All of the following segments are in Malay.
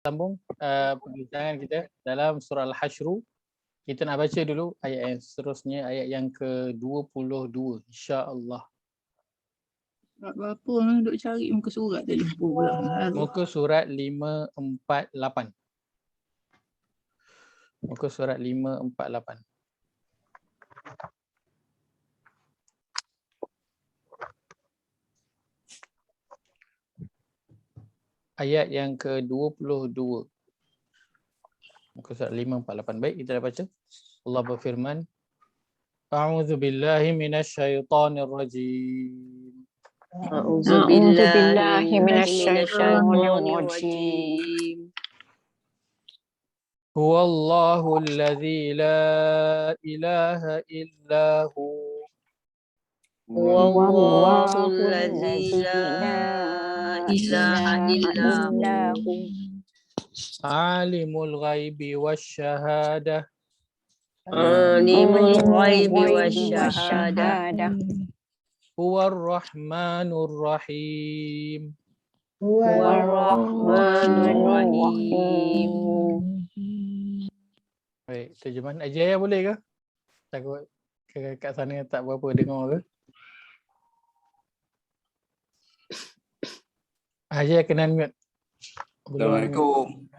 sambung perbincangan kita dalam surah Al-Hasyr. Kita nak baca dulu ayat yang seterusnya, ayat yang ke-22 insya-Allah. Surat berapa orang duk cari muka surat tadi pula. Muka surat 548. Muka surat 548. Ayat yang ke-22. Muka surat 548. Baik, kita dah baca. Allah berfirman, A'udzu billahi minasyaitonir rajim. A'udzu billahi minasyaitonir rajim. Huwallahu alladzi la ilaha illa hu. Huwallahu alladzi la ilaha illa hu. Alimul ghaibi wasyahadah. Alimul ghaibi wasyahadah. Huwar rahmanur rahim. Huwar rahmanur rahim. Baik, terjemahan Ajaya boleh ke? Takut kat sana tak berapa dengar ke? Ajaya kena mute. Assalamualaikum.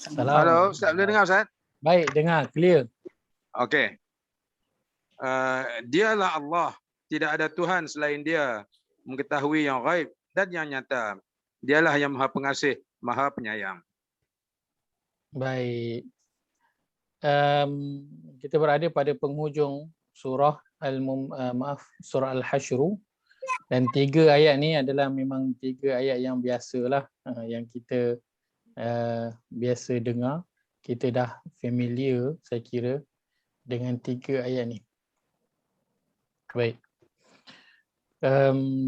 Salam. Halo, Ustaz boleh dengar Ustaz? Baik, dengar clear. Okey. Dialah Allah, tidak ada Tuhan selain Dia, mengetahui yang ghaib dan yang nyata. Dialah yang Maha Pengasih, Maha Penyayang. Baik. Kita berada pada penghujung surah surah Al-Hasyr, dan 3 ayat ni adalah memang 3 ayat yang biasalah, yang kita biasa dengar. Kita dah familiar saya kira dengan 3 ayat ni. Baik.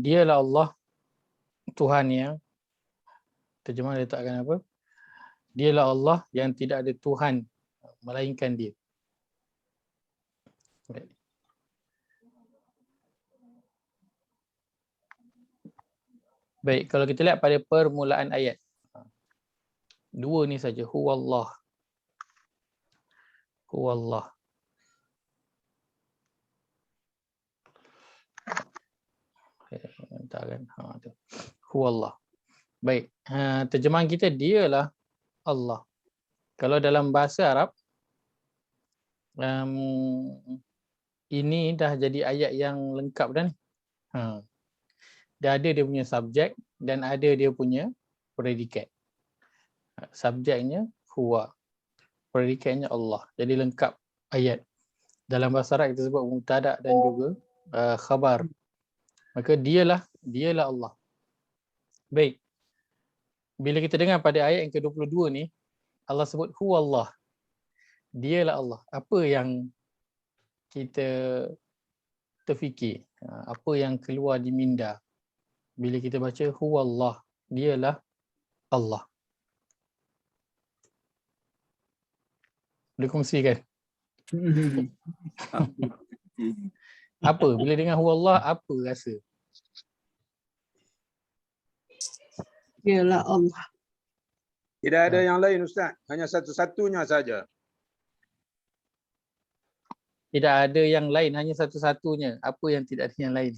Dialah Allah, Tuhan yang, terjemah letakkan apa? Dialah Allah yang tidak ada Tuhan melainkan Dia. Baik. Baik, kalau kita lihat pada permulaan ayat, 2 ni saja, huwallah. Huwallah. Entah kan? Tu. Huwallah. Baik, terjemahan kita dialah Allah. Kalau dalam bahasa Arab, ini dah jadi ayat yang lengkap dah ni. Dia ada dia punya subjek dan ada dia punya predikat. Subjeknya huwa, predikatnya Allah. Jadi lengkap ayat. Dalam bahasa Arab kita sebut mubtada dan juga khabar. Maka dialah Allah. Baik. Bila kita dengar pada ayat yang ke-22 ni, Allah sebut huwallah. Dialah Allah. Apa yang kita terfikir? Apa yang keluar di minda bila kita baca huwallah? Dialah Allah. Boleh kongsi kan? Apa? Bila dengar huwallah, apa rasa? Dialah Allah. Tidak ada yang lain Ustaz, hanya satu-satunya saja. Tidak ada yang lain, hanya satu-satunya. Apa yang tidak ada yang lain?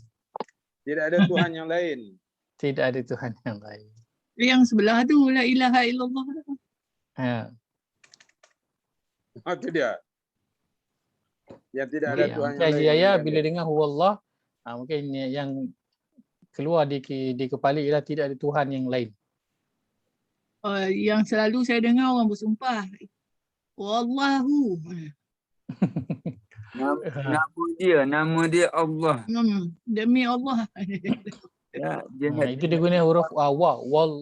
Tidak ada Tuhan yang lain. Tidak ada Tuhan yang lain. Yang sebelah tu la ilaha illallah. Itu dia. Yang tidak ada Okay, Tuhan yang lain. Jaya bila dengar huwallah, mungkin yang keluar di kepala ialah tidak ada Tuhan yang lain. Yang selalu saya dengar orang bersumpah, wallahu. Nama dia Allah. Demi Allah. Ya, Itu dia guna huruf Wallahu.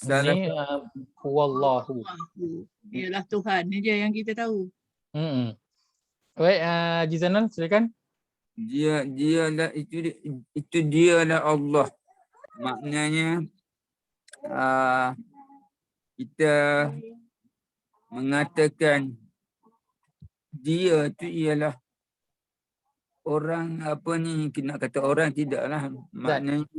Ini huwallahu. Ialah Tuhan je yang kita tahu. Baik, Jizanan silakan. Dialah itu dialah Allah. Maknanya kita mengatakan dia tu ialah orang, apa ni, nak kata orang tidaklah, maknanya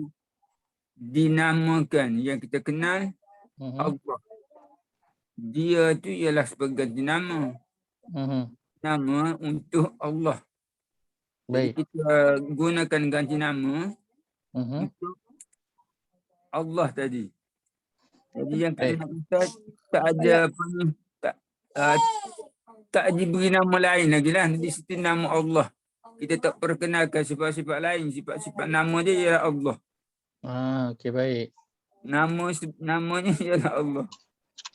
dinamakan, yang kita kenal Mhm. Allah. Dia tu ialah sebagai nama. Mhm. Nama untuk Allah. Jadi Baik. kita gunakan ganti nama Mhm. untuk Allah tadi. Jadi yang Baik. nak kata tak ada apa ni, uh, tak diberi nama lain lagi lah. Di situ nama Allah. Kita tak perkenalkan sifat-sifat lain. Sifat-sifat nama dia ialah Allah. Okey, baik. Namanya ialah Allah.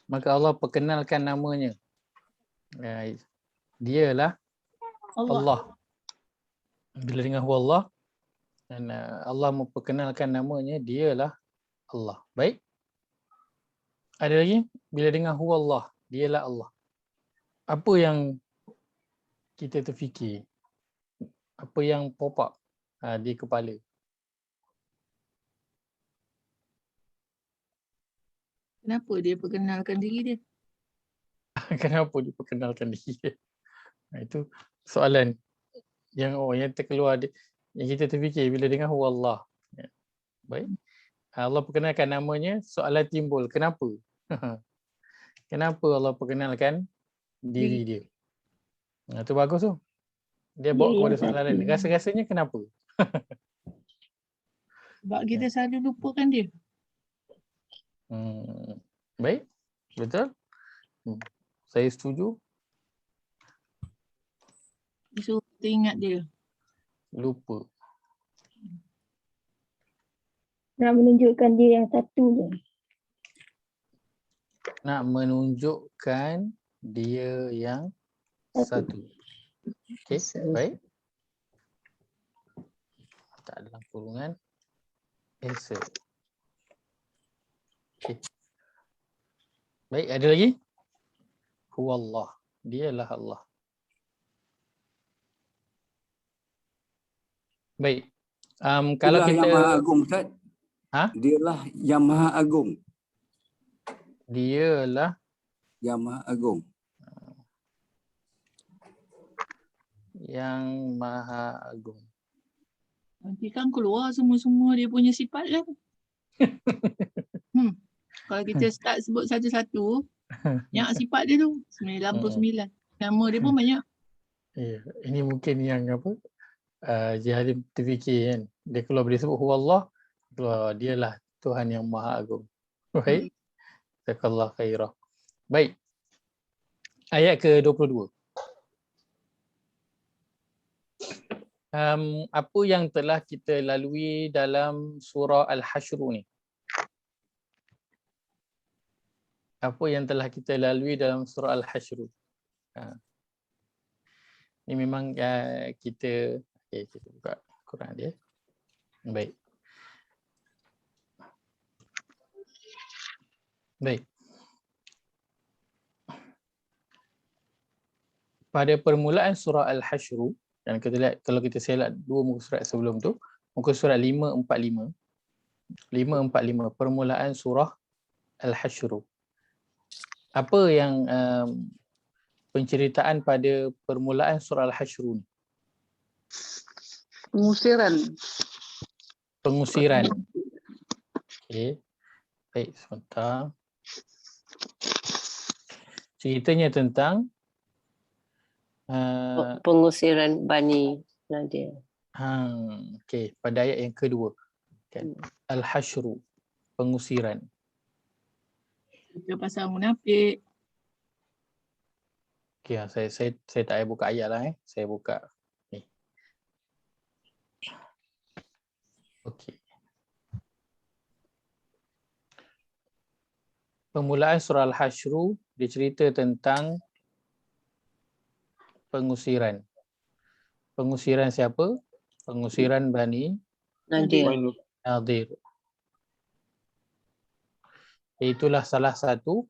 Maka Allah perkenalkan namanya. Dialah Allah. Allah. Bila dengar huwa Allah, dan Allah memperkenalkan namanya, dialah Allah. Baik. Ada lagi? Bila dengar huwa Allah, dialah Allah. Apa yang kita terfikir? Apa yang pop up di kepala? Kenapa dia perkenalkan diri dia? Kenapa diperkenalkan diri dia? Itu soalan yang yang terkeluar yang kita terfikir bila dengar huwa Allah. Ya. Baik. Allah perkenalkan namanya, soalan timbul. Kenapa? Kenapa Allah perkenalkan diri dia? Itu bagus tu. Dia bawa kepada soalan lain. Rasa-rasanya kenapa? Sebab kita selalu lupakan dia. Baik. Betul? Saya setuju. Dia suruh kita ingat dia. Lupa. Nak menunjukkan dia yang satu je. Nak menunjukkan dia yang satu. Okey, baik. Tak dalam kurungan. Esa. Okey. Baik, ada lagi? Huwallah. Dialah Allah. Baik. Kalau Dialah kita yang Maha Agung, Ustaz. Ha? Dialah yang Maha Agung. Dialah Yang Maha Agung. yang Maha Agung. Nanti kan keluar semua-semua dia punya sifat kan. Kalau kita start sebut satu-satu, banyak sifat dia tu. 99. Nama dia pun banyak. Ya, ini mungkin yang apa? Jahalim terfikir kan. Dia keluar bila sebut huwallah, keluar dialah Tuhan yang Maha Agung. Baik. Jazakallah khairah. Baik. Ayat ke-22. Apa yang telah kita lalui dalam surah Al-Hashr ni? Apa yang telah kita lalui dalam surah Al-Hashr? Ini memang kita buka Quran dia. Baik. Baik. Pada permulaan surah Al-Hashr, dan kita lihat kalau kita select dua muka surat sebelum tu, muka surat 545. 545 permulaan surah Al-Hashr. Apa yang penceritaan pada permulaan surah Al-Hashr ni? Pengusiran. Okey. Baik, sebentar. Ceritanya tentang pengusiran Bani Nadir. Okey, pada ayat yang kedua. Kan? Al-Hashr, pengusiran. Kita pasal munafik. Okey, saya tak payah buka ayat lah. Saya buka ni. Okey. Permulaan surah Al-Hashr dia cerita tentang pengusiran. Pengusiran siapa? Pengusiran Bani Nadir. Nadir. Itulah salah satu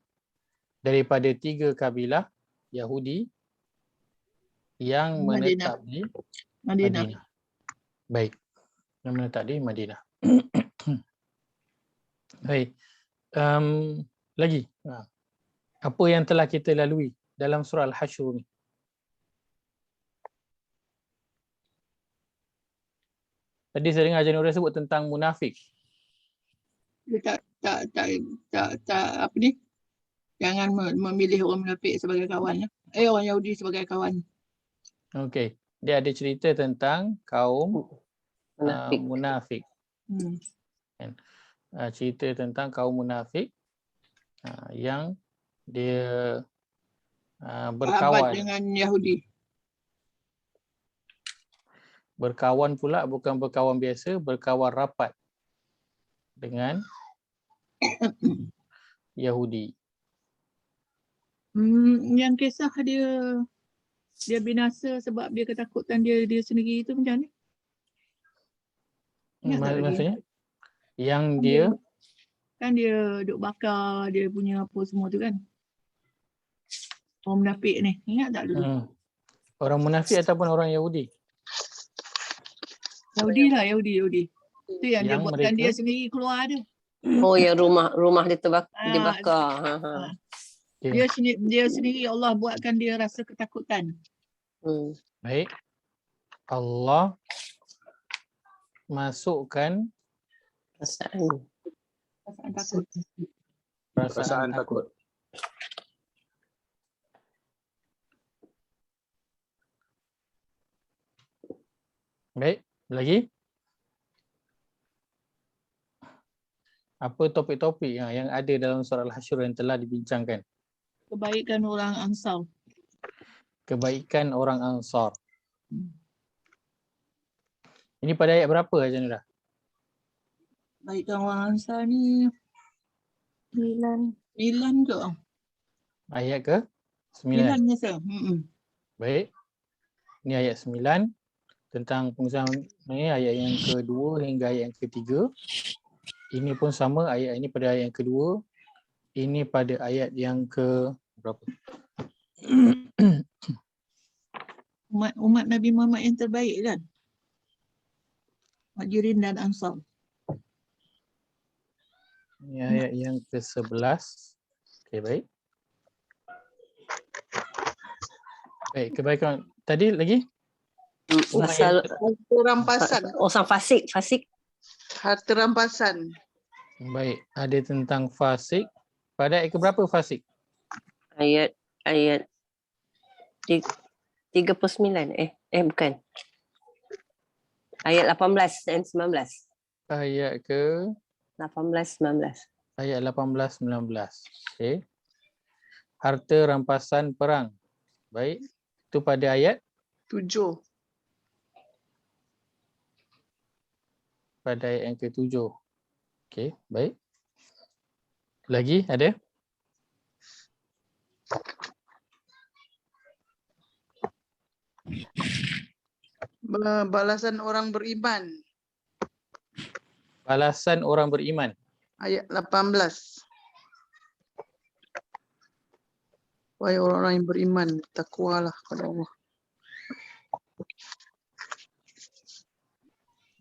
daripada 3 kabilah Yahudi yang menetap di Madinah. Baik. Yang menetap di Madinah. Baik. Lagi. Apa yang telah kita lalui dalam surah Al-Hashr ni? Tadi saya dengar Haji Nurul sebut tentang munafik. Dia tak apa ni? Jangan memilih orang munafik sebagai kawan. Orang Yahudi sebagai kawan. Okey. Dia ada cerita tentang kaum Munafik. munafik. Cerita tentang kaum munafik yang dia Sahabat berkawan. dengan Yahudi. Berkawan pula bukan berkawan biasa, berkawan rapat dengan Yahudi. Yang kisah dia binasa sebab dia ketakutan dia sendiri itu macam mana? Ingat tak lagi? Maksudnya yang dia Kan dia duk bakar dia punya apa semua tu kan. Orang munafik ni. Ingat tak dulu? orang munafik ataupun orang Yahudi Yahudi lah, Yahudi. Itu yang dia yang buatkan mereka dia sendiri keluar tu. Oh, yang rumah dia Ah, dibakar. okay. Dia sendiri Allah buatkan dia rasa ketakutan. Baik. Allah masukkan Perasaan. Perasaan takut. perasaan takut. Baik, lagi? Apa topik-topik yang ada dalam surah Al-Hasyr yang telah dibincangkan? Kebaikan orang Ansar. Kebaikan orang Ansar. Ini pada ayat berapa Haji Nurah? Kebaikan orang Ansar ni 9 ke? Ayat ke 9. 9 rasa. Baik. Ini ayat 9 tentang pengusahaan ni, ayat yang kedua hingga ayat yang ketiga. Ini pun sama, ayat ini pada ayat yang kedua. Ini pada ayat yang ke berapa? Umat Nabi Muhammad yang terbaik kan? Muhajirin dan Ansar. Ini ayat yang ke-11. Okey, baik. Baik, kebaikan. Tadi lagi? Pasal Harta rampasan. orang fasik. Harta rampasan. Baik, ada tentang fasik. Pada ayat ke berapa fasik? Ayat 39. Bukan. Ayat 18 dan 19. Ayat ke 18, 19. ayat 18 19. Okey. Harta rampasan perang. Baik. Itu pada ayat 7. pada ayat yang ke-7. Okey, baik. Lagi ada? Balasan orang beriman. Balasan orang beriman. Ayat 18. Wahai orang-orang yang beriman, takwalah kepada Allah.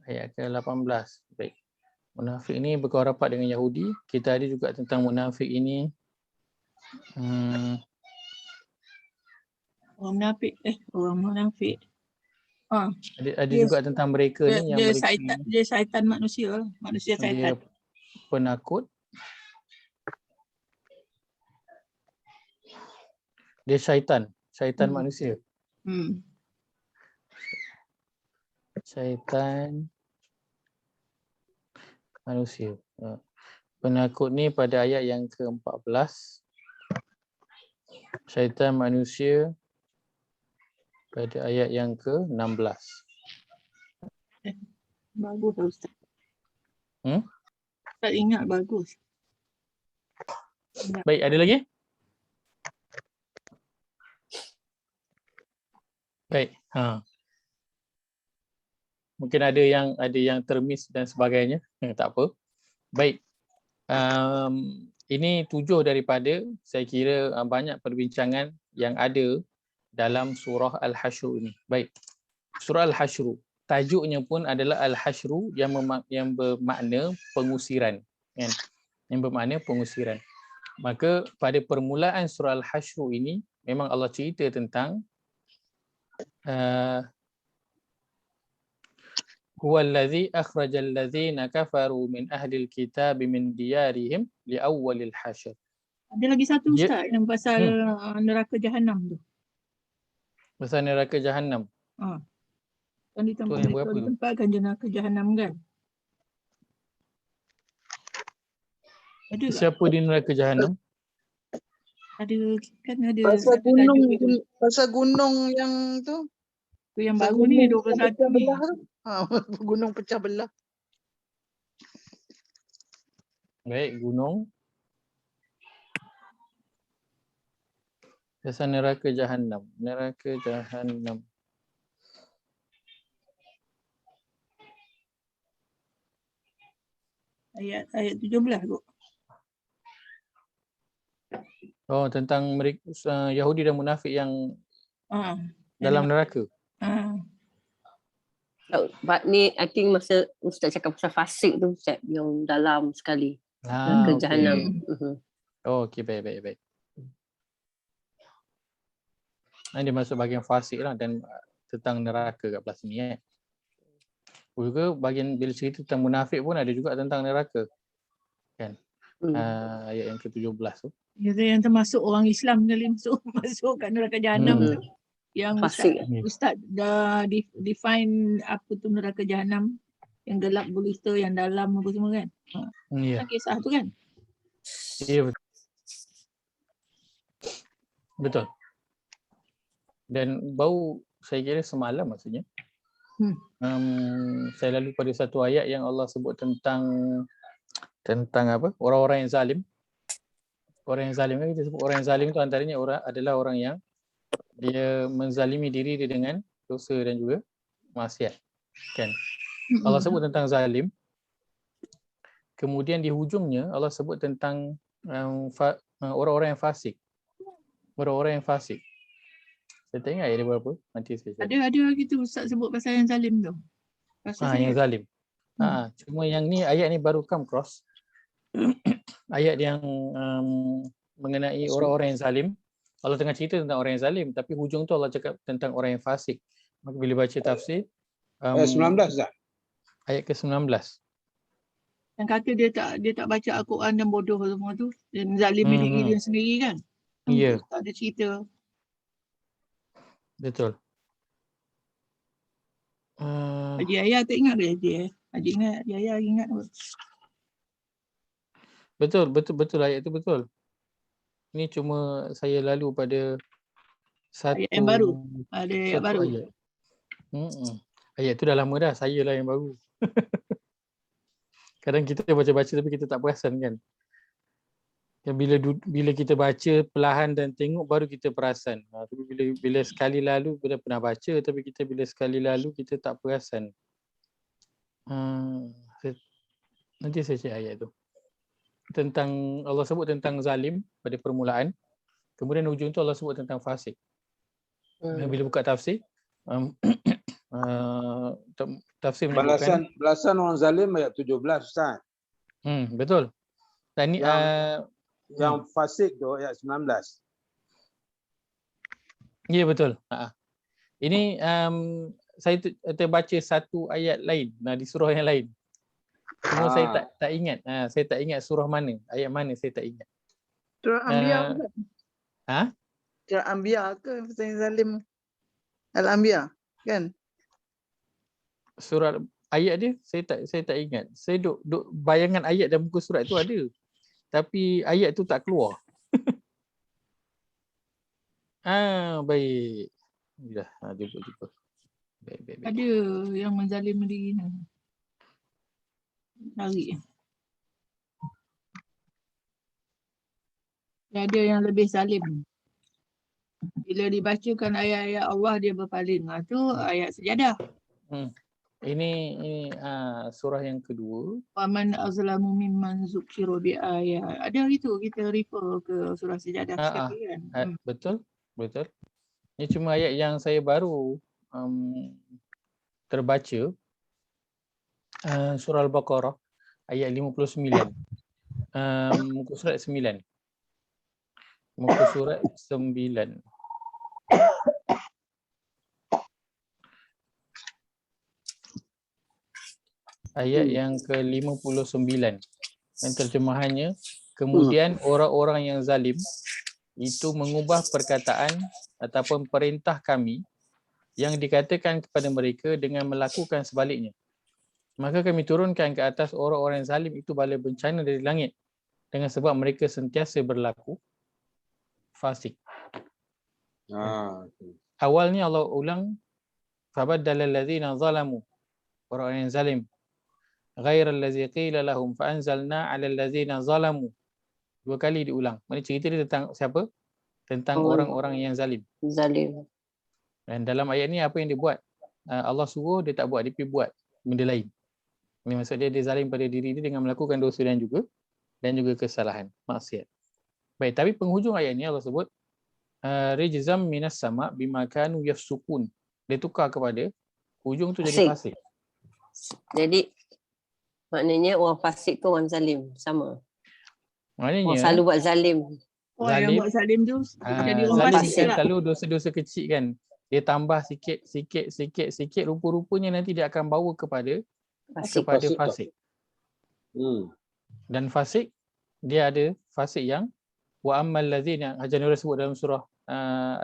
Ayat ke-18. Baik. Munafik ini berkawan rapat dengan Yahudi. Kita ada juga tentang munafik ini. Orang munafik. Ada Dia- juga tentang mereka ni yang mereka Dia syaitan manusia lah. Manusia dia syaitan. penakut. Dia syaitan manusia. Syaitan manusia. Penakut ni pada ayat yang ke-14. Syaitan manusia pada ayat yang ke-16. Bagus lah Ustaz. Hmm? Ustaz ingat bagus. Baik, ada lagi? Baik. Mungkin ada yang termiss dan sebagainya. Tak apa. Baik. Ini 7 daripada saya kira banyak perbincangan yang ada dalam surah Al-Hasyr ini. Baik. Surah Al-Hasyr. Tajuknya pun adalah Al-Hasyr yang bermakna pengusiran. Kan? Yang bermakna pengusiran. Maka pada permulaan surah Al-Hasyr ini memang Allah cerita tentang Huwallazi akhrajal ladzina kafaru min ahlil kitab min diyarihim liawwalil hasyr. Ada lagi satu Dia- Ustaz yang pasal neraka jahanam tu. Pasal neraka jahanam. Kan di tempat yang mereka berapa tu? ditempatkan je neraka jahanam kan. Ada tak? Siapa di neraka jahanam? Ada kan ada Pasal ada gunung, tajuk itu. pasal gunung yang tu. Tu yang Pasal baru ni gunung 21 pecah ni. belah tu. Gunung pecah belah. Baik, gunung. Pasal neraka jahanam. Neraka jahanam. Ayat 17 tu. Oh, tentang mereka Yahudi dan munafik yang dalam neraka. Ni I think masa Ustaz cakap pasal fasik tu Ustaz yang dalam sekali. Neraka Okey. jahanam. Oh, okey, baik. Dia masuk bahagian fasik lah dan tentang neraka kat belah sini. Juga bahagian bila cerita tentang munafik pun ada juga tentang neraka. Kan? Ayat yang ke-17 tu. Kata yang termasuk orang Islam kali masuk kat neraka jahanam tu. Yang Fasik. Ustaz dah define apa tu neraka jahanam. Yang gelap gulita, yang dalam apa semua kan. Ya. Kisah tu kan. Ya, betul. Dan baru saya kira semalam maksudnya. Saya lalu pada satu ayat yang Allah sebut tentang apa? Orang-orang yang zalim. Orang yang zalim kan kita sebut orang yang zalim tu antaranya adalah orang yang dia menzalimi diri dia dengan dosa dan juga maksiat. Kan? Allah sebut tentang zalim. Kemudian di hujungnya Allah sebut tentang orang-orang yang fasik. Orang-orang yang fasik. Saya tak ingat ayat dia berapa. Nanti saya cari. Ada gitu Ustaz sebut pasal yang zalim tu. Pasal Yang zalim. Cuma yang ni ayat ni baru come cross. Ayat yang mengenai orang-orang yang zalim. Allah tengah cerita tentang orang yang zalim tapi hujung tu Allah cakap tentang orang yang fasik. Maka bila baca tafsir Ayat 19 tak? ayat ke-19. yang kata dia tak baca Al-Quran dan bodoh semua tu dan zalimi diri dia sendiri kan. Ya. Tak ada cerita. Betul. Haji Ayah tak ingat ke Haji? Haji ingat, Haji Ayah ingat apa? Betul ayat tu betul. Ini cuma saya lalu pada satu Ayat yang baru. Ada ayat satu baru. ayat. Ayat tu dah lama dah, saya lah yang baru. Kadang kita baca-baca tapi kita tak perasan kan. Dan bila kita baca perlahan dan tengok baru kita perasan. Tapi bila sekali lalu kita pernah baca tapi kita bila sekali lalu kita tak perasan. Nanti saya cek ayat tu. Tentang Allah sebut tentang zalim pada permulaan. Kemudian hujung tu Allah sebut tentang fasik. Bila buka tafsir tafsir menyebutkan Belasan orang zalim ayat 17 Ustaz. Betul. Dan ni Yang fasik tu ayat 19. ya betul. Ini saya terbaca satu ayat lain di surah yang lain. Cuma saya tak ingat. Saya tak ingat surah mana, ayat mana saya tak ingat. Surah Anbiya ke? Surah Anbiya ke pasal yang zalim? Al-Anbiya kan? Surat ayat dia saya tak ingat. Saya duk bayangan ayat dalam muka surat tu ada. Tapi ayat tu tak keluar. Baik. Dah, jumpa. Baik. Ada yang menzalimi diri ni. Lari. Ada yang lebih zalim. Bila dibacakan ayat-ayat Allah dia berpaling. Tu ayat sejadah. Ini surah yang kedua. Waman azlamu mimman zukiru bi ayat. Ada gitu kita refer ke surah sejadah sekali kan. Betul. Ini cuma ayat yang saya baru terbaca. Surah Al-Baqarah ayat 59. Muka surat 9. Muka surat 9. ayat yang ke-59. Yang terjemahannya, kemudian orang-orang yang zalim itu mengubah perkataan ataupun perintah kami yang dikatakan kepada mereka dengan melakukan sebaliknya. Maka kami turunkan ke atas orang-orang yang zalim itu bala bencana dari langit dengan sebab mereka sentiasa berlaku fasik. Awalnya Allah ulang, fabaddala allazina zalamu, orang yang zalim, ghairal ladzi qila lahum fa anzalna 'alal ladzina zalamu. Dua kali diulang. Mana cerita dia tentang siapa? Tentang orang-orang yang zalim. Zalim. Dan dalam ayat ni apa yang dia buat? Allah suruh dia tak buat, dia pergi buat benda lain. Ini maksud dia zalim pada diri dia dengan melakukan dosa dan juga kesalahan, maksiat. Baik, tapi penghujung ayat ni Allah sebut rijzam minas sama bima kanu yafsukun. Dia tukar kepada hujung tu jadi fasik. Jadi maknanya orang fasik tu orang zalim sama. Maknanya Orang selalu buat zalim. Orang yang buat zalim tu jadi orang zalim fasik kan lah. selalu dosa-dosa kecil kan. Dia tambah sikit, rupa-rupanya nanti dia akan bawa kepada fasik. Dan fasik, dia ada fasik yang wa ammal ladzina, Haji Nurul sebut dalam surah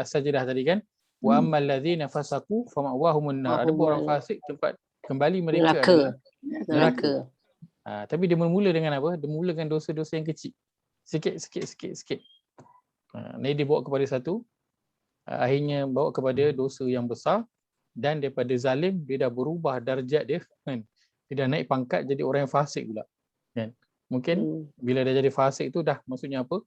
As-Sajdah tadi kan, wa ammal ladzina fasaqu fama'wahumun nar. Ada orang fasik tempat kembali mereka adalah neraka. Tapi dia bermula dengan apa? Dia mula dengan dosa-dosa yang kecil. Sikit. Ni dia bawa kepada satu, akhirnya bawa kepada dosa yang besar, dan daripada zalim dia dah berubah darjat dia kan. Dia dah naik pangkat jadi orang yang fasik pula kan. Mungkin bila dah jadi fasik tu dah maksudnya apa?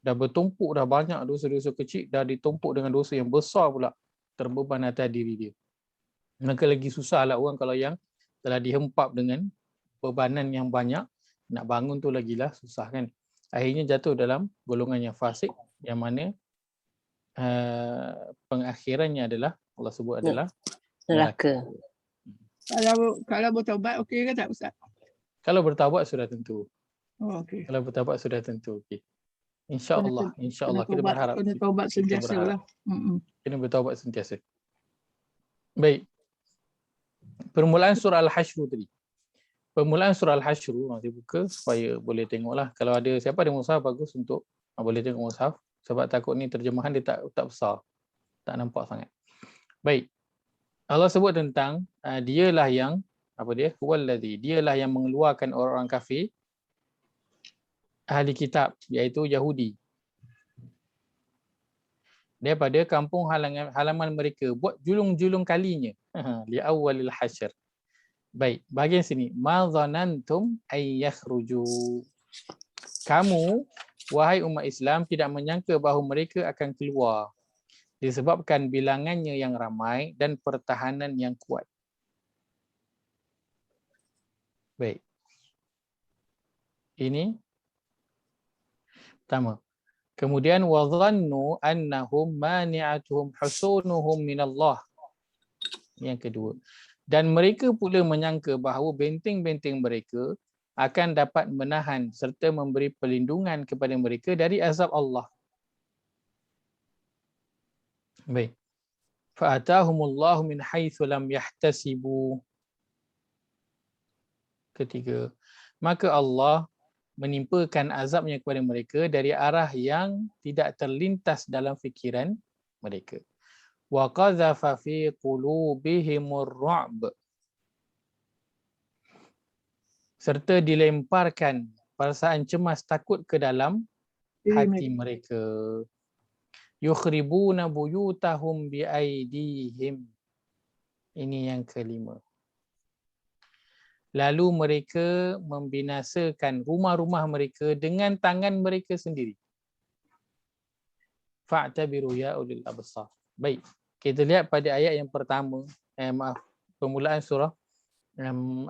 Dah bertumpuk dah banyak dosa-dosa kecil, dah ditumpuk dengan dosa yang besar pula terbeban atas diri dia. Maka lagi susahlah orang kalau yang telah dihempap dengan bebanan yang banyak, nak bangun tu lagilah susah kan. Akhirnya jatuh dalam golongan yang fasik, yang mana pengakhirannya adalah Allah sebut adalah neraka. Kalau bertaubat okey ke tak Ustaz? Kalau bertaubat sudah tentu. Oh okey. Kalau bertaubat sudah tentu okey. InsyaAllah kita berharap. Kena taubat sentiasa lah. Kena bertaubat sentiasa. Baik. Permulaan surah Al-Hashr tadi. Permulaan surah Al-Hashr nanti buka supaya boleh tengoklah. Kalau ada siapa ada mushaf bagus untuk boleh tengok mushaf. Sebab takut ni terjemahan dia tak besar. Tak nampak sangat. Baik. Allah sebut tentang dialah yang huwallazi, dialah yang mengeluarkan orang-orang kafir ahli kitab, iaitu Yahudi, daripada kampung halaman mereka, buat julung-julung kalinya li awwalil hasyr. Baik, bahagian sini, ma dhanantum ay yakhruju. Kamu wahai umat Islam tidak menyangka bahawa mereka akan keluar disebabkan bilangannya yang ramai dan pertahanan yang kuat. Baik. Ini pertama. Kemudian wa dhannu annahum mani'atuhum husunuhum minallah. Yang kedua. Dan mereka pula menyangka bahawa benteng-benteng mereka akan dapat menahan serta memberi perlindungan kepada mereka dari azab Allah. Baik. Fa'atahumullahu min haitsu lam yahtasibu. Ketiga, maka Allah menimpakan azabnya kepada mereka dari arah yang tidak terlintas dalam fikiran mereka. Wa qadhafa fi qulubihimur ru'b. Serta dilemparkan perasaan cemas takut ke dalam hati mereka. Yukhribuna buyutahum biaidihim. Ini yang kelima. Lalu mereka membinasakan rumah-rumah mereka dengan tangan mereka sendiri. Fa'tabiru ya ulil absar. Baik, kita lihat pada ayat yang pertama, permulaan surah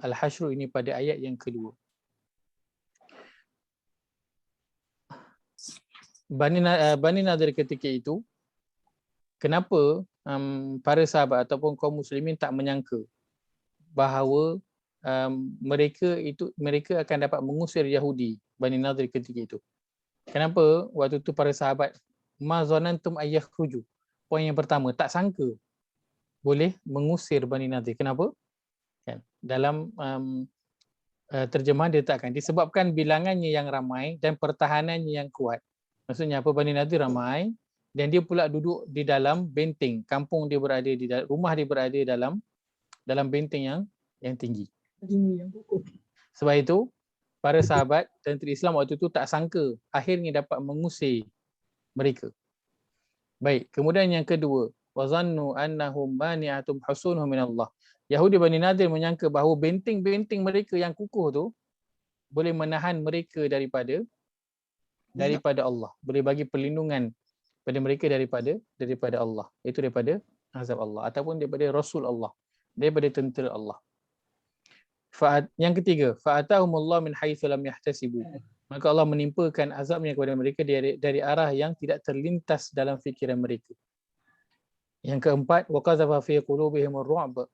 Al-Hashr ini pada ayat yang kedua. Bani Nadir ketika itu, kenapa para sahabat ataupun kaum muslimin tak menyangka bahawa mereka akan dapat mengusir Yahudi, Bani Nadir ketika itu? Kenapa waktu itu para sahabat ma zanantum ayyakhruju? Poin yang pertama, tak sangka boleh mengusir Bani Nadir. Kenapa? Kan dalam terjemahan dia letakkan disebabkan bilangannya yang ramai dan pertahanannya yang kuat. Maksudnya apa, Bani Nadir ramai dan dia pula duduk di dalam benteng. Kampung dia berada di dalam, rumah dia berada dalam benteng yang tinggi. Sebab itu para sahabat tentera Islam waktu itu tak sangka akhirnya dapat mengusir mereka. Baik, kemudian yang kedua, wazannu annahum mani'atum husunhum minallah. Yahudi Bani Nadir menyangka bahawa benteng-benteng mereka yang kukuh tu boleh menahan mereka daripada Allah, boleh bagi perlindungan pada mereka daripada Allah, iaitu daripada azab Allah ataupun daripada Rasul Allah, daripada tentera Allah. Yang ketiga, fa'atahumullah min haitsu lam yahtasibu. Maka Allah menimpakan azabnya kepada mereka dari arah yang tidak terlintas dalam fikiran mereka. Yang keempat, wa qadhafa fi qulubihim ar-ru'b.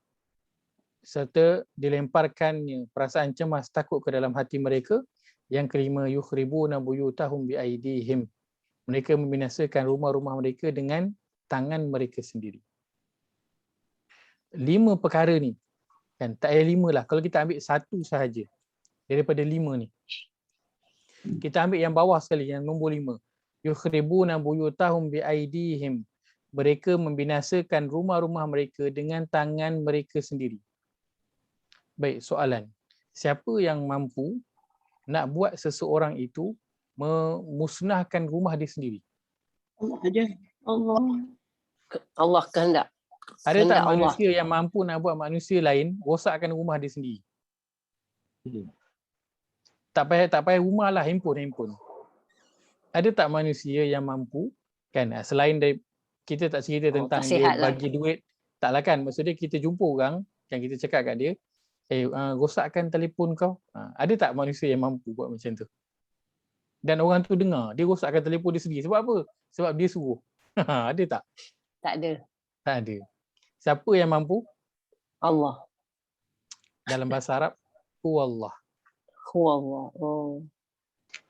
Serta dilemparkannya perasaan cemas takut ke dalam hati mereka. Yang kelima, yukhribuna buyutahum bi aidihim. Mereka membinasakan rumah-rumah mereka dengan tangan mereka sendiri. 5 perkara ni kan, tak payah 5 lah. Kalau kita ambil satu sahaja daripada 5 ni, kita ambil yang bawah sekali, yang nombor 5. Yukhribuna buyutahum bi aidihim. Mereka membinasakan rumah-rumah mereka dengan tangan mereka sendiri. Baik, soalan. Siapa yang mampu nak buat seseorang itu memusnahkan rumah dia sendiri? Allah aja. Allah kehendak. Ada tak Kehendak Allah. manusia yang mampu nak buat manusia lain rosakkan rumah dia sendiri? Tak payah rumah lah, handphone. Ada tak manusia yang mampu kan, selain dari kita tak cerita tentang tak dia sihat lah. bagi duit, taklah kan, maksudnya kita jumpa orang kan, kita cakap kat dia, rosakkan telefon kau. Ada tak manusia yang mampu buat macam tu? Dan orang tu dengar dia rosakkan telefon dia sendiri. Sebab apa? Sebab dia suruh. Ada tak? Tak ada. Tak ada. Siapa yang mampu? Allah. Dalam bahasa Arab, huwallah. Huwallah. Oh.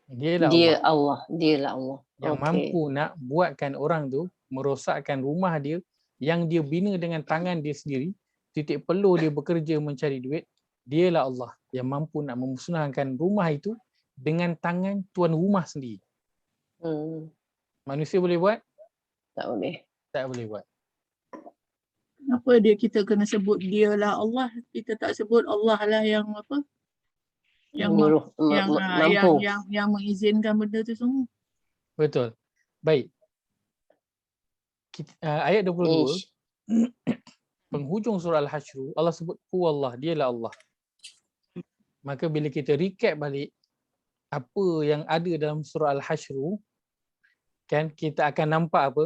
Dialah Dia Allah. Allah. Dialah Allah. Yang mampu nak buatkan orang tu merosakkan rumah dia yang dia bina dengan tangan dia sendiri, titik perlu dia bekerja mencari duit, dialah Allah yang mampu nak memusnahkan rumah itu dengan tangan tuan rumah sendiri. Manusia boleh buat? Tak boleh. Tak boleh buat. Kenapa kita kena sebut dialah Allah? Kita tak sebut Allah lah yang apa? Yang Menyuruh, mampu. yang mengizinkan benda tu semua. Betul. Baik. Ayat 22, penghujung surah Al-Hasyr, Allah sebut huwallah, dialah Allah. Maka bila kita recap balik apa yang ada dalam surah Al-Hasyr, kan, kita akan nampak apa?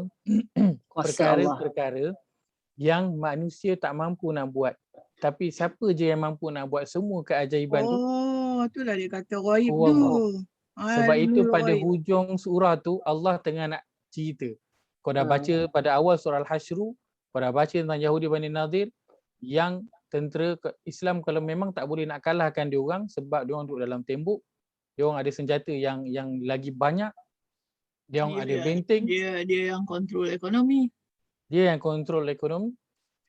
Perkara-perkara yang manusia tak mampu nak buat. Tapi siapa je yang mampu nak buat semua keajaiban tu? Oh, itulah dia kata ghaib Allah. tu. Sebab itu pada Ghaib. hujung surah tu Allah tengah nak cerita. Kau dah baca pada awal surah Al-Hasyr, kau dah baca tentang Yahudi Bani Nadir yang tentera Islam kalau memang tak boleh nak kalahkan dia orang sebab dia orang duduk dalam tembok, dia orang ada senjata yang lagi banyak, dia orang ada benteng, Dia yang kontrol ekonomi. dia yang kontrol ekonomi.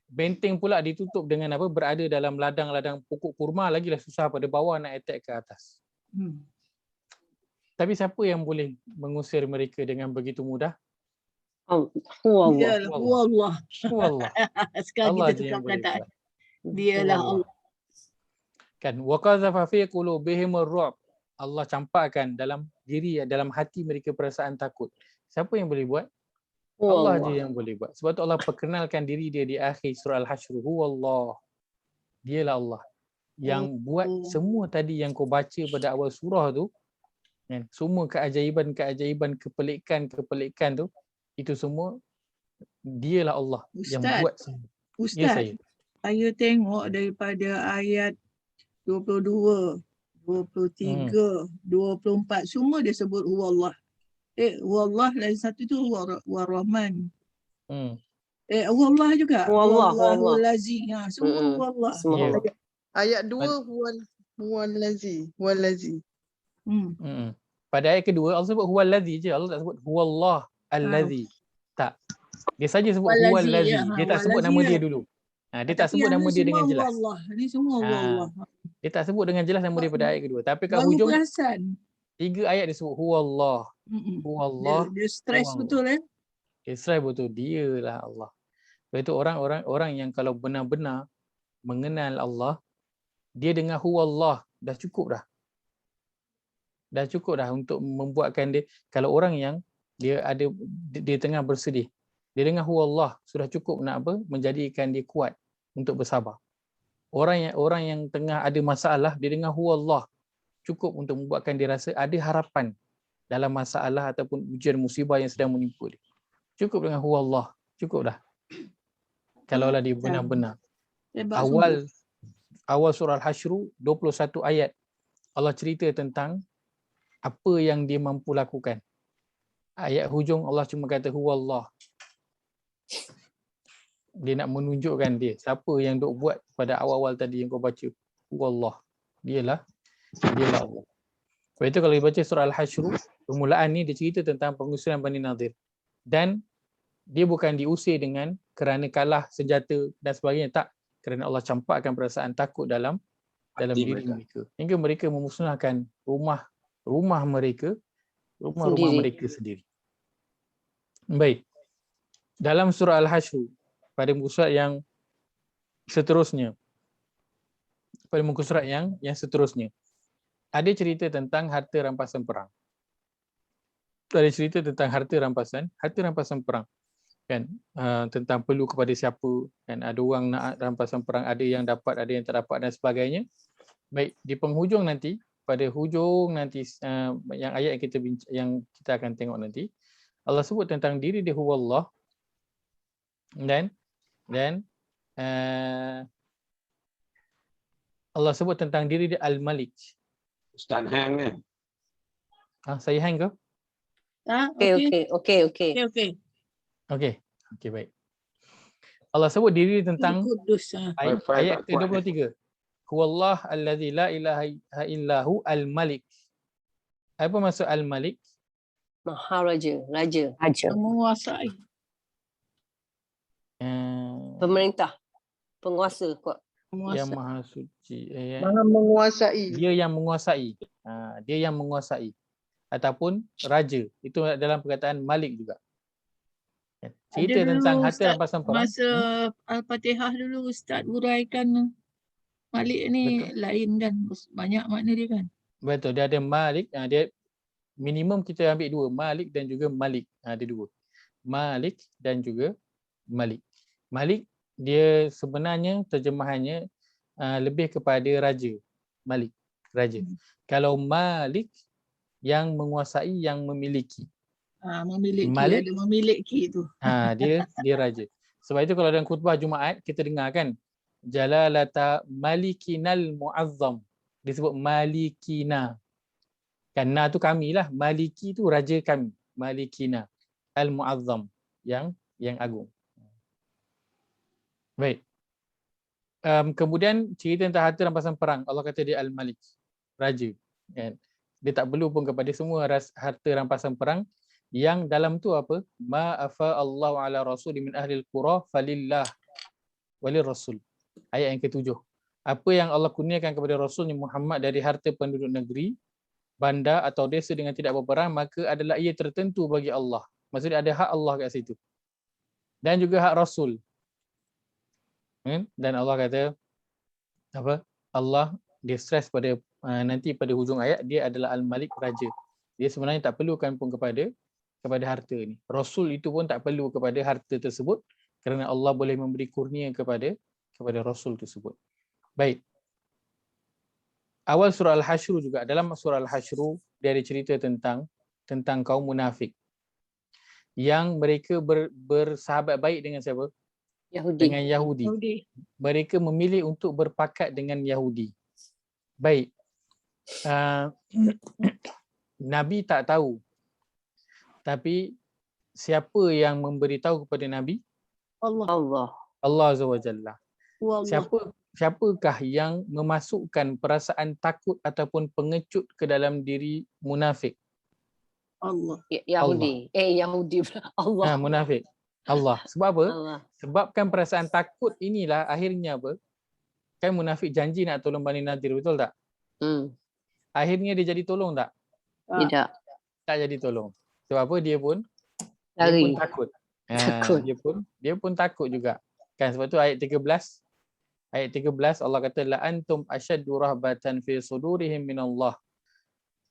Benteng pula ditutup dengan apa? Berada dalam ladang-ladang pokok kurma, lagilah susah pada bawah nak attack ke atas. Tapi siapa yang boleh mengusir mereka dengan begitu mudah? Huwallah. Allah. Allah. Sekarang Allah kita je yang tukar boleh perkataan. buat. Dialah Allah. Kan, wa qadhafa fi qulubihim ar-ru'b. Allah campakkan dalam hati mereka perasaan takut. Siapa yang boleh buat? Allah je yang boleh buat. Sebab tu Allah perkenalkan diri dia di akhir surah Al-Hasyr, huwallah. Dialah Allah yang buat semua tadi yang kau baca pada awal surah tu, kan, semua keajaiban-keajaiban, kepelikan tu, itu semua dialah Allah yang buat semua. Ustaz, saya tengok daripada ayat 22, 23, 24, semua dia sebut huwallah. Huwallah lagi satu tu War-Rahman. Huwallah juga. Huwallah. Lazi. Semua huwallah. Semua. Ayat 2 huwallazi. Pada ayat kedua Allah sebut huwallazi je, Allah tak sebut huwallah allazi. Tak. Dia saja sebut huwallazi. Dia tak sebut nama dia dulu. Dia tak sebut nama dia dengan jelas. Ini semua huwallah. Dia tak sebut dengan jelas nama daripada ayat kedua. Tapi kat Baru hujung perasan. 3 ayat dia sebut huwallah. Mm-mm. Huwallah. Dia stres huwallah. betul Israel betul, dialah Allah. Sebab itu orang yang kalau benar-benar mengenal Allah, dia dengar huwallah dah cukup dah. Dah cukup dah untuk membuatkan dia, kalau orang yang dia tengah bersedih, dia dengar huwallah sudah cukup nak apa? Menjadikan dia kuat untuk bersabar. Orang yang tengah ada masalah, dia dengar huwallah cukup untuk membuatkan dia rasa ada harapan dalam masalah ataupun ujian musibah yang sedang menimpa dia. Cukup dengan huwallah, cukup dah. Kalaulah dia benar-benar. Awal surah Al-Hasyr 21 ayat Allah cerita tentang apa yang dia mampu lakukan. Ayat hujung Allah cuma kata huwallah. Dia nak menunjukkan dia siapa yang duk buat pada awal-awal tadi yang kau baca. Huwallah. Dialah Allah. Sebab itu kalau dibaca surah Al-Hasyr, permulaan ni dia cerita tentang pengusiran Bani Nadir. Dan dia bukan diusir dengan kerana kalah senjata dan sebagainya, tak, kerana Allah campakkan perasaan takut dalam diri mereka hingga mereka memusnahkan rumah mereka sendiri. Baik, dalam surah Al-Hasyr pada muka surat yang seterusnya, ada cerita tentang harta rampasan perang. Ada cerita tentang harta rampasan perang, kan, tentang perlu kepada siapa, kan, ada orang nak rampasan perang, ada yang dapat, ada yang tak dapat dan sebagainya. Baik, di penghujung nanti, pada hujung nanti yang ayat yang kita akan tengok nanti, Allah sebut tentang diri dia huwallah, dan Allah sebut tentang diri dia Al-Malik. Ustaz hang ni. Saya hang ke? Okey, baik. Allah sebut diri tentang ayat ke-23. Huwallah allazi la ilaha illahu al-Malik. Apa maksud al-Malik? Maharaja, raja. Menguasai. Pemerintah, penguasa kot. Yang maha suci. Maha menguasai. Dia yang menguasai. Dia yang menguasai. Ataupun raja. Itu dalam perkataan Malik juga. Cerita tentang harta rampasan perang. Masa Al-Fatihah dulu Ustaz uraikan Malik ni. Betul. Lain kan, banyak makna dia kan. Betul, dia ada Malik, dia minimum kita ambil dua, Malik dan juga Malik. Ada dua. Malik dan juga Malik. Malik dia sebenarnya terjemahannya lebih kepada raja. Malik, raja. Kalau Malik yang menguasai, yang memiliki. Memiliki, Malik, ada memiliki tu. Dia raja. Sebab itu kalau dalam khutbah Jumaat kita dengar kan, Jalalata Malikinal Muazzam. Disebut Malikina. Kan na tu kami lah. Maliki tu raja kami. Malikina Al Muazzam, yang agung. Baik. Kemudian cerita tentang harta rampasan perang. Allah kata dia Al-Malik, raja. Kan? Dia tak perlu pun kepada semua harta rampasan perang. Yang dalam tu apa? Ma afa Allahu ala rasul min ahli al-qura falillah walir rasul. Ayat yang ke-7. Apa yang Allah kurniakan kepada Rasulnya Muhammad dari harta penduduk negeri, bandar atau desa dengan tidak berperang, maka adalah ia tertentu bagi Allah. Maksudnya ada hak Allah kat situ. Dan juga hak Rasul. Dan Allah kata apa? Allah dia stress pada nanti pada hujung ayat, dia adalah Al-Malik, raja. Dia sebenarnya tak perlukan pun kepada harta ni. Rasul itu pun tak perlu kepada harta tersebut kerana Allah boleh memberi kurnia kepada Rasul tersebut. Baik. Awal surah Al-Hasyr juga, dalam surah Al-Hasyr dia ada cerita tentang kaum munafik yang mereka bersahabat baik dengan siapa? Dengan Yahudi. Mereka memilih untuk berpakat dengan Yahudi. Baik. Nabi tak tahu. Tapi siapa yang memberitahu kepada Nabi? Allah Azza wa Jalla. Siapakah yang memasukkan perasaan takut ataupun pengecut ke dalam diri munafik? Allah. Yahudi. Yahudi pula. Allah. Munafik. Allah. Sebab apa? Allah. Sebabkan perasaan takut inilah akhirnya apa? Kan munafik janji nak tolong Bani Nadir, betul tak? Akhirnya dia jadi tolong tak? Tidak. Tak jadi tolong. Sebab apa? Dia pun Lari. takut. Takut. Dia pun takut juga. Kan sebab tu ayat 13 Allah kata la antum asyaddu rahbatan fi sudurihim minallah.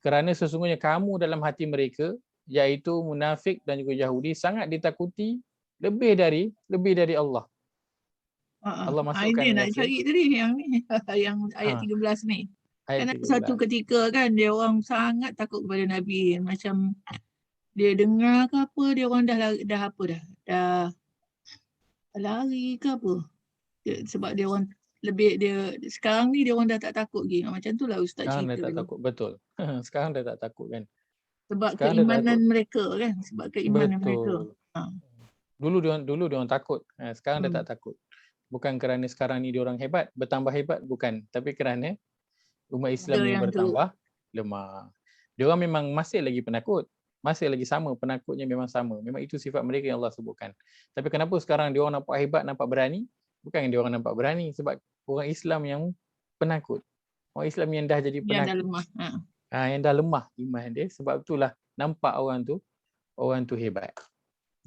Kerana sesungguhnya kamu dalam hati mereka, iaitu munafik dan juga Yahudi, sangat ditakuti lebih dari Allah. Allah masukkan Ini nak ayat cari tadi yang ni yang ayat 13 ni. Kan ayat ada satu 13. ketika kan dia orang sangat takut kepada Nabi, macam dia dengar ke apa, dia orang dah lari ke apa. Sebab dia orang sekarang ni dia orang dah tak takut lagi. Macam tu lah Ustaz Sekarang dah cerita tak tadi. takut, betul. Sekarang dah tak takut kan. Sebab Sekarang dah keimanan takut. mereka kan, sebab keimanan mereka. Dulu dia orang takut. Sekarang dah tak takut. Bukan kerana sekarang ni dia orang hebat, bertambah hebat, bukan. Tapi kerana umat Islam Ada yang yang tu. bertambah lemah. Dia orang memang masih lagi penakut. Masih lagi sama, penakutnya memang sama. Memang itu sifat mereka yang Allah sebutkan. Tapi kenapa sekarang dia orang nampak hebat, nampak berani? Bukan dia orang nampak berani, sebab orang Islam yang penakut. Orang Islam yang dah jadi penakut. Yang dah lemah. Yang dah lemah iman dia. Sebab itulah nampak orang tu hebat.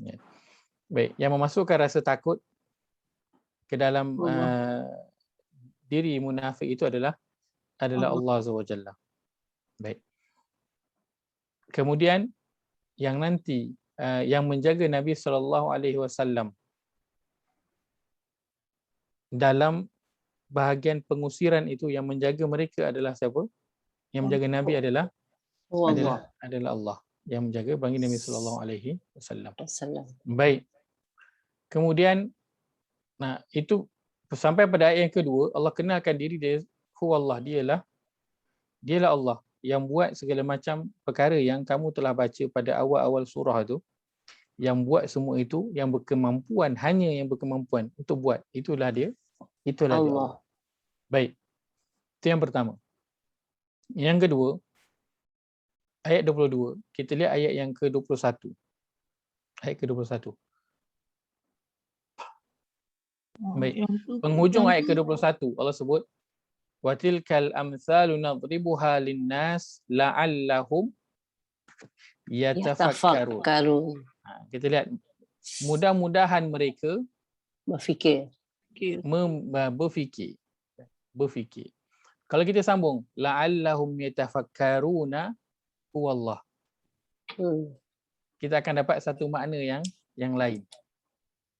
Ya. Baik, yang memasukkan rasa takut ke dalam diri munafik itu adalah Allah Azza wa Jalla. Baik. Kemudian yang nanti yang menjaga Nabi SAW dalam bahagian pengusiran itu, yang menjaga mereka adalah siapa? Yang menjaga Nabi adalah Allah. Yang menjaga bagi Nabi SAW. Baik. Kemudian itu sampai pada ayat yang kedua, Allah kenalkan diri dia, huwallah, dialah Allah yang buat segala macam perkara yang kamu telah baca pada awal-awal surah tu. Yang buat semua itu, yang berkemampuan, hanya yang berkemampuan untuk buat, itulah dia Allah. Baik, itu yang pertama. Yang kedua, ayat 22, kita lihat ayat yang ke-21. Ayat ke-21. Baik, penghujung ayat ke-21 Allah sebut wa tilkal amsalu nadribuha linnas la'allahum yatafakkarun. Kita lihat, mudah-mudahan mereka berfikir. Kalau kita sambung la'allahum yatafakkaruna huwallah, kita akan dapat satu makna yang lain.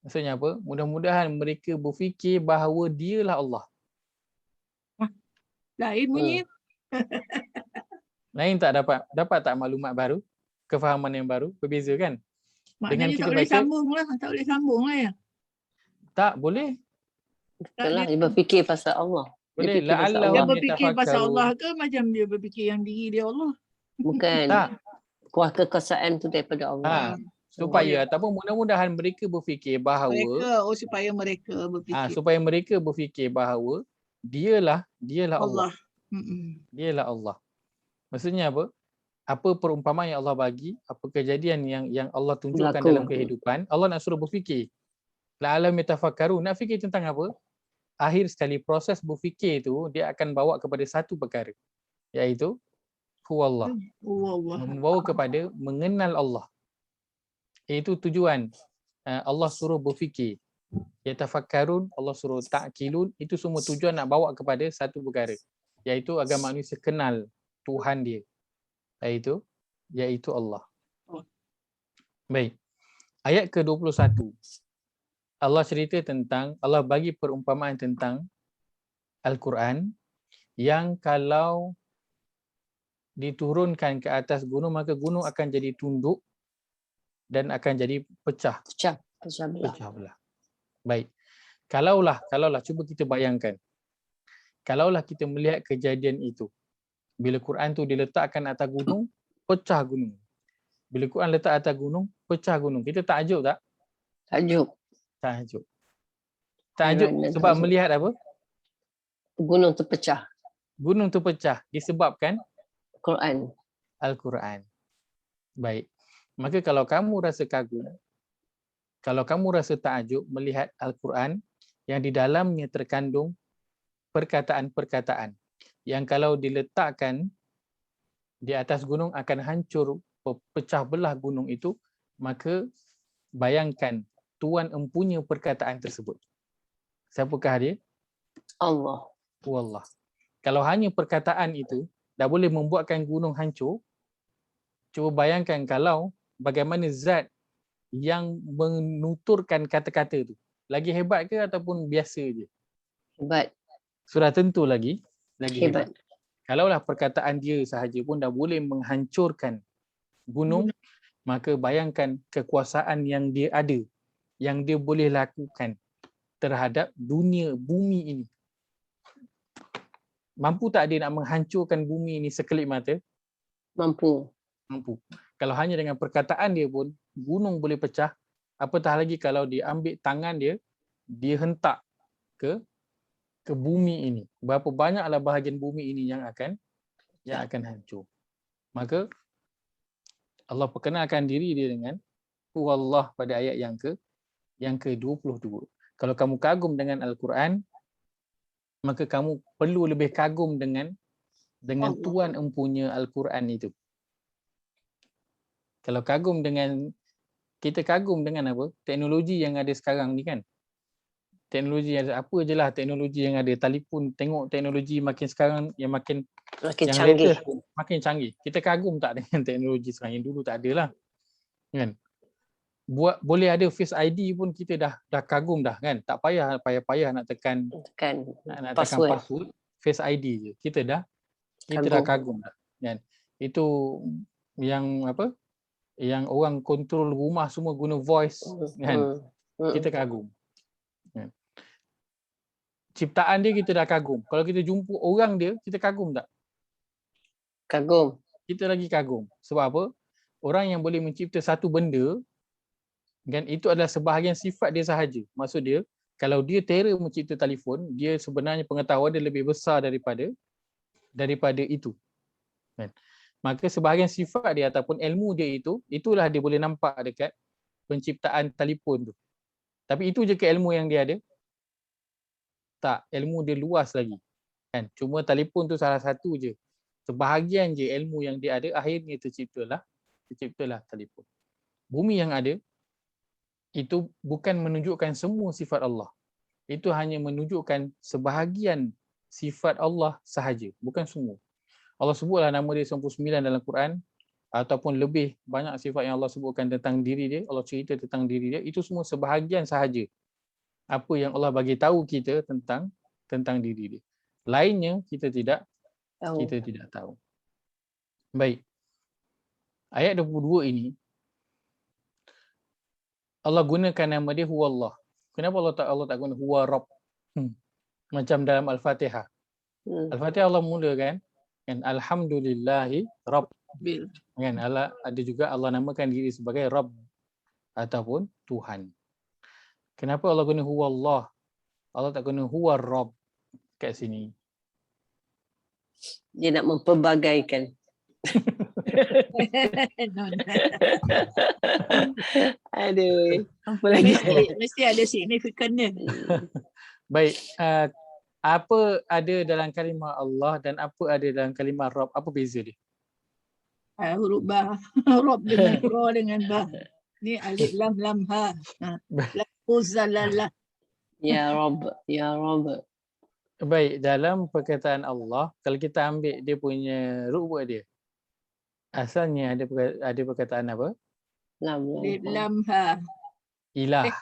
Maksudnya apa? Mudah-mudahan mereka berfikir bahawa dialah Allah. Lain bunyi. Lain tak dapat tak maklumat baru? Kefahaman yang baru? Berbeza kan? Maknanya tak boleh sambung lah. Tak boleh sambung lah ya? Tak boleh. Betul lah, dia berfikir pasal Allah. Boleh. Dia berfikir pasal Allah ke macam dia berfikir yang diri dia Allah? Bukan. Tak. Kuah kekuasaan tu daripada Allah. Supaya ataupun mudah-mudahan mereka berfikir bahawa supaya mereka berfikir. Supaya mereka berfikir bahawa dialah Allah. Dialah Allah. Maksudnya apa? Apa perumpamaan yang Allah bagi, apa kejadian yang Allah tunjukkan dalam kehidupan, Allah nak suruh berfikir. La'alam yatafakkarun, nak fikir tentang apa? Akhir sekali proses berfikir itu dia akan bawa kepada satu perkara, iaitu huwallah. Membawa kepada mengenal Allah. Itu tujuan Allah suruh berfikir. Yatafakkarun, Allah suruh ta'kilun, itu semua tujuan nak bawa kepada satu perkara, iaitu agar manusia kenal Tuhan dia, iaitu Allah. Baik. Ayat ke-21. Allah cerita tentang, Allah bagi perumpamaan tentang Al-Quran yang kalau diturunkan ke atas gunung, maka gunung akan jadi tunduk dan akan jadi pecah belah. Baik. Kalaulah cuba kita bayangkan. Kalaulah kita melihat kejadian itu. Bila Quran tu diletakkan atas gunung, pecah gunung. Bila Quran letak atas gunung, pecah gunung. Kita takjub tak? Takjub sebab melihat apa? Gunung terpecah. Gunung terpecah disebabkan Al-Quran. Baik. Maka kalau kamu rasa kagum, kalau kamu rasa takjub melihat Al-Quran yang di dalamnya terkandung perkataan-perkataan yang kalau diletakkan di atas gunung akan hancur, pecah belah gunung itu, maka bayangkan tuan empunya perkataan tersebut. Siapakah dia? Allah. Wallah. Kalau hanya perkataan itu dah boleh membuatkan gunung hancur, cuba bayangkan kalau bagaimana zat yang menuturkan kata-kata itu. Lagi hebat ke ataupun biasa je? Hebat. Sudah tentu lagi hebat. Hebat. Kalaulah perkataan dia sahaja pun dah boleh menghancurkan gunung, maka bayangkan kekuasaan yang dia ada, yang dia boleh lakukan terhadap dunia, bumi ini. Mampu tak dia nak menghancurkan bumi ini sekelip mata? Mampu. Mampu. Kalau hanya dengan perkataan dia pun gunung boleh pecah, apatah lagi kalau dia ambil tangan dia, dia hentak ke bumi ini. Berapa banyaklah bahagian bumi ini yang akan hancur. Maka Allah perkenalkan diri dia dengan Huwallah pada ayat yang ke-22. Kalau kamu kagum dengan Al-Quran, maka kamu perlu lebih kagum dengan Tuan empunya Al-Quran itu. Kalau kagum dengan, kita kagum dengan apa? Teknologi yang ada sekarang ni kan. Teknologi apa je lah teknologi yang ada. Telefon, tengok teknologi makin sekarang yang makin canggih. latest, makin canggih. Kita kagum tak dengan teknologi sekarang? Yang dulu tak ada lah. Kan? Boleh ada Face ID pun kita dah kagum dah kan. Tak payah nak tekan password, Face ID je. Kita dah kagum dah. Kan? Itu yang apa? Yang orang kontrol rumah semua guna voice kan. Kita kagum. Kan? Ciptaan dia kita dah kagum. Kalau kita jumpa orang dia, kita kagum tak? Kagum. Kita lagi kagum. Sebab apa? Orang yang boleh mencipta satu benda kan, itu adalah sebahagian sifat dia sahaja. Maksud dia, kalau dia terror mencipta telefon, dia sebenarnya pengetahuan dia lebih besar daripada itu. Kan? Maka sebahagian sifat dia ataupun ilmu dia itulah dia boleh nampak dekat penciptaan telefon tu. Tapi itu je ke ilmu yang dia ada? Tak, ilmu dia luas lagi. Kan? Cuma telefon tu salah satu je. Sebahagian je ilmu yang dia ada, akhirnya terciptalah telefon. Bumi yang ada itu bukan menunjukkan semua sifat Allah. Itu hanya menunjukkan sebahagian sifat Allah sahaja, bukan semua. Allah sebutlah nama dia 99 dalam Quran, ataupun lebih banyak sifat yang Allah sebutkan tentang diri dia, Allah cerita tentang diri dia, itu semua sebahagian sahaja apa yang Allah bagi tahu kita tentang diri dia. Lainnya kita tidak tahu. Baik. Ayat 22 ini Allah gunakan nama dia Huwallah. Kenapa Allah tak guna Huwa Rabb? Macam dalam Al-Fatihah. Al-Fatihah Allah mulakan kan Alhamdulillahi Rabb. Kan Allah ada juga Allah namakan diri sebagai Rabb ataupun Tuhan. Kenapa Allah guna Huwallah? Allah tak guna Huwa Rabb kat sini. Dia nak mempelbagaikan. Aduh, apa lagi? Mesti ada signifikannya. Baik, apa ada dalam kalimah Allah dan apa ada dalam kalimah Rabb? Apa beza dia? Huruf ba, Rabb dengan ra dengan ba. Ni alif lam lam ha. Lafuzalala. Ya Rabb, ya Rabb. Baik, dalam perkataan Allah, kalau kita ambil dia punya ru'bah dia, asalnya ada perkataan apa? Alif lam ha. Ilah.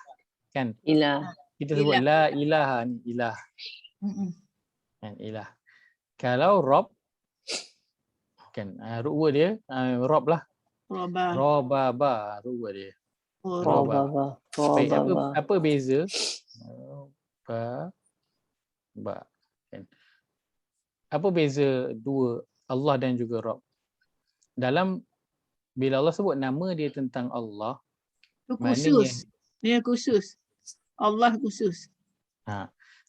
Kan? Ilah. Kita sebut la ilaha ni ilah. Kan ilah. Kalau Rabb kan ru'bah dia Rabb lah. Robaba ru'bah dia. Robaba. Baik, apa beza? Ba. Kan? Apa beza dua Allah dan juga Rabb? Dalam bila Allah sebut nama dia tentang Allah, khusus. Dia khusus. Allah khusus.